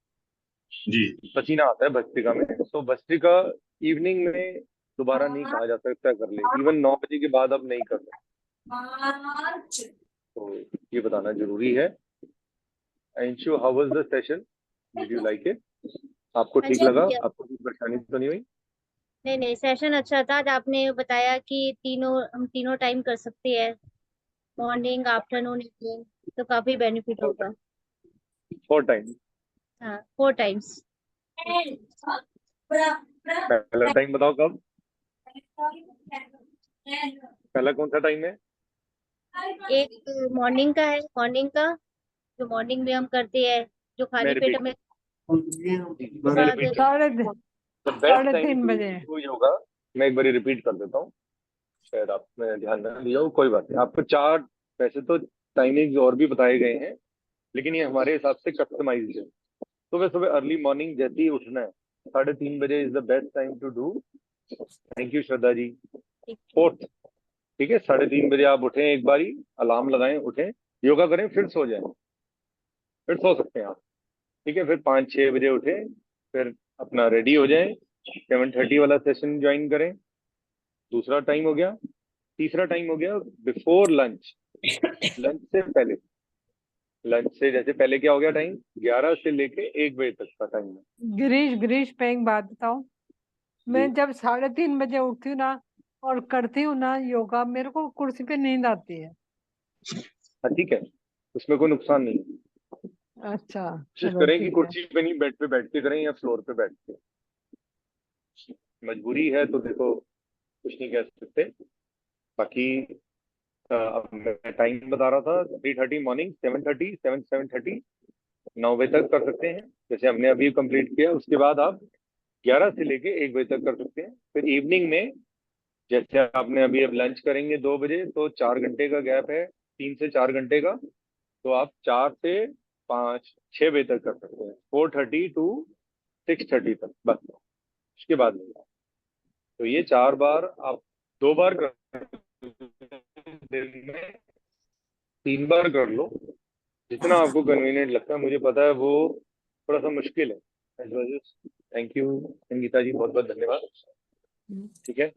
जी। पसीना आता है भस्त्रिका में, तो भस्त्रिका इवनिंग में दोबारा नहीं कहा जा सकता कर ले। इवन 9 बजे के बाद अब नहीं कर सकते, तो ये बताना जरूरी है। Anshu, how was the session? Did you like it? आपको ठीक लगा? आपको कोई परेशानी तो नहीं हुई? नहीं नहीं, सेशन अच्छा था। आज आपने बताया कि हम तीनों टाइम कर सकते हैं, मॉर्निंग, आफ्टरनून, इवनिंग, तो काफी बेनिफिट होगा। 4 टाइम। हाँ, 4 टाइम्स। पहला टाइम बताओ कब? पहला कौन सा टाइम है? एक मॉर्निंग का है, मॉर्निंग का जो मॉर्निंग में हम करते हैं, जो मैं खाली पेट रिपीट में। मैं हो। Repeat 3:30 the best time to बजे। डू योगा, मैं एक बार रिपीट कर देता हूँ। शायद आपने ध्यान न दिया हो, कोई बात नहीं। आपको 4 वैसे तो टाइमिंग्स और भी बताए गए हैं, लेकिन ये हमारे हिसाब से कस्टमाइज्ड है। सुबह सुबह अर्ली मॉर्निंग जैसे ही उठना है, 3:30 बजे is the best time to do. Thank you Shraddha ji. ठीक 4th, ठीक है, 3:30 बजे आप उठें, एक बारी अलार्म लगाएं, उठें, योगा करें, फिर सो जाएं, फिर सो सकते हैं आप। ठीक है, फिर 5-6 बजे उठें, फिर अपना रेडी हो जाएं, 7:30 वाला सेशन ज्वाइन करें। दूसरा टाइम हो गया। तीसरा टाइम हो गया बिफोर लंच, लंच से पहले। लंच से जैसे पहले क्या हो गया टाइम, 11 से लेके 1 बजे तक का टाइम है। गिरीश मैं एक बात बताऊं, मैं जब 3:30 बजे उठती हूँ ना और करती हूँ ना योगा, मेरे को कुर्सी पे नींद आती है। हाँ ठीक है, उसमें कोई नुकसान नहीं है। अच्छा कोशिश चलो करें कि ठीक है। कुर्सी पे नहीं, बेड पे बैठ के करें या फ्लोर पे बैठ के। मजबूरी है तो देखो, कुछ नहीं कह सकते। बाकी अब मैं टाइम बता रहा था, 3:30 मॉर्निंग, 7:30, 7:30 9 बजे तक कर सकते हैं, जैसे हमने अभी कंप्लीट किया। उसके बाद आप 11 से लेके 1 बजे तक कर सकते हैं। फिर इवनिंग में जैसे आपने अभी, अब लंच करेंगे 2 बजे, तो 4 घंटे का गैप है, 3 से 4 घंटे का, तो आप 4 से 5-6 बजे तक कर सकते हैं, 4:30 टू 6:30 तक बस। उसके बाद नहीं। तो ये 4 बार आप 2 बार कर, दिन में 3 बार कर लो, जितना आपको कन्वीनियंट लगता है। मुझे पता है वो थोड़ा सा मुश्किल है इस वजह से। थैंक यू संगीता जी, बहुत बहुत धन्यवाद। ठीक है,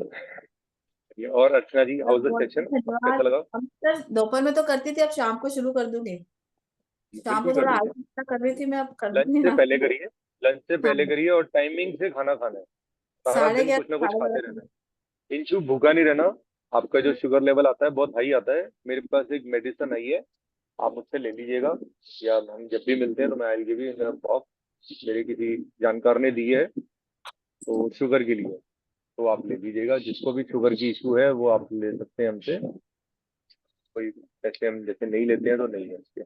ये और अर्चना जी, हाउ द बहुत सेशन, कैसा धन्यवाद। लगा? अब सर दोपहर में तो करती थी, अब शाम को शुरू कर दूंगी। शाम बिल्कुल को कर थोड़ा दीजिए, आलस कर रही थी मैं, अब कर लंच दूंगी से ना। पहले करिए, लंच से हाँ, पहले करिए, और टाइमिंग से खाना खाना है। सारा दिन 11:30 कुछ ना कुछ खाते रहना 11:30। है, इंचू भूखा नहीं रहना। आपका जो शुगर लेवल आता है बहुत हाई आता है, मेरे पास एक मेडिसिन आई है, आप मुझसे ले लीजिएगा, या हम जब भी मिलते हैं तो मैं आई गिव यू बॉक्स, मेरे किसी जानकार ने दी है, तो शुगर के लिए, तो आप ले लीजिएगा। जिसको भी शुगर की इशू है वो आप ले सकते हैं हमसे, कोई पैसे हम जैसे नहीं लेते हैं तो नहीं है इसके।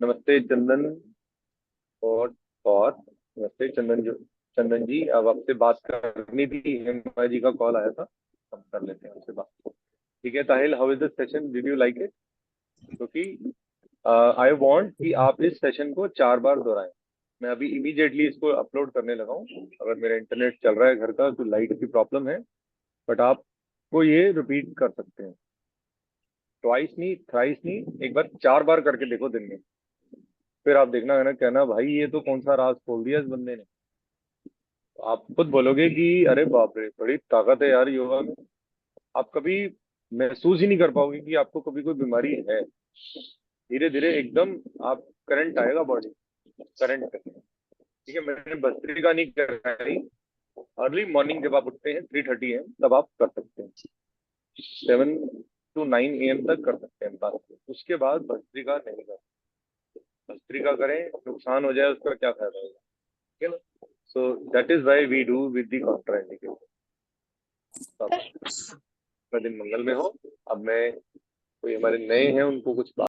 नमस्ते चंदन, और नमस्ते चंदन जी, अब आपसे बात करनी थी, हेमा जी का कॉल आया था, हम कर लेते हैं उनसे बात। ठीक है Tahil, how is the session, did you like it? क्योंकि आई वांट कि आप इस सेशन को 4 बार दोहराएं। मैं अभी इमीडिएटली इसको अपलोड करने लगा हूँ। अगर मेरा इंटरनेट चल रहा है घर का, तो लाइट की प्रॉब्लम है, बट आपको ये रिपीट कर सकते हैं, ट्वाइस नहीं, थ्राइस नहीं, एक बार 4 बार करके देखो दिन में। फिर आप देखना है ना, कहना भाई ये तो कौन सा राज खोल दिया इस बंदे ने। तो आप खुद बोलोगे कि अरे बाप रे, बड़ी ताकत है यार योगा में। आप कभी महसूस ही नहीं कर पाओगे कि आपको कभी कोई बीमारी है। धीरे धीरे एकदम आप करंट आएगा बॉडी, करंट पे। ठीक है, मैंने भस्त्रिका नहीं कराई। अर्ली मॉर्निंग जब आप उठते हैं 3:30 AM, तब आप कर सकते हैं, 7 to 9 AM तक कर सकते हैं बस। उसके बाद भस्त्रिका नहीं कर, भस्त्रिका करें नुकसान हो जाए, उसका क्या फायदा होगा? ठीक है ना? So that is why we do with the contra indicator. दिन मंगल में हो। अब मैं, कोई हमारे नए हैं उनको कुछ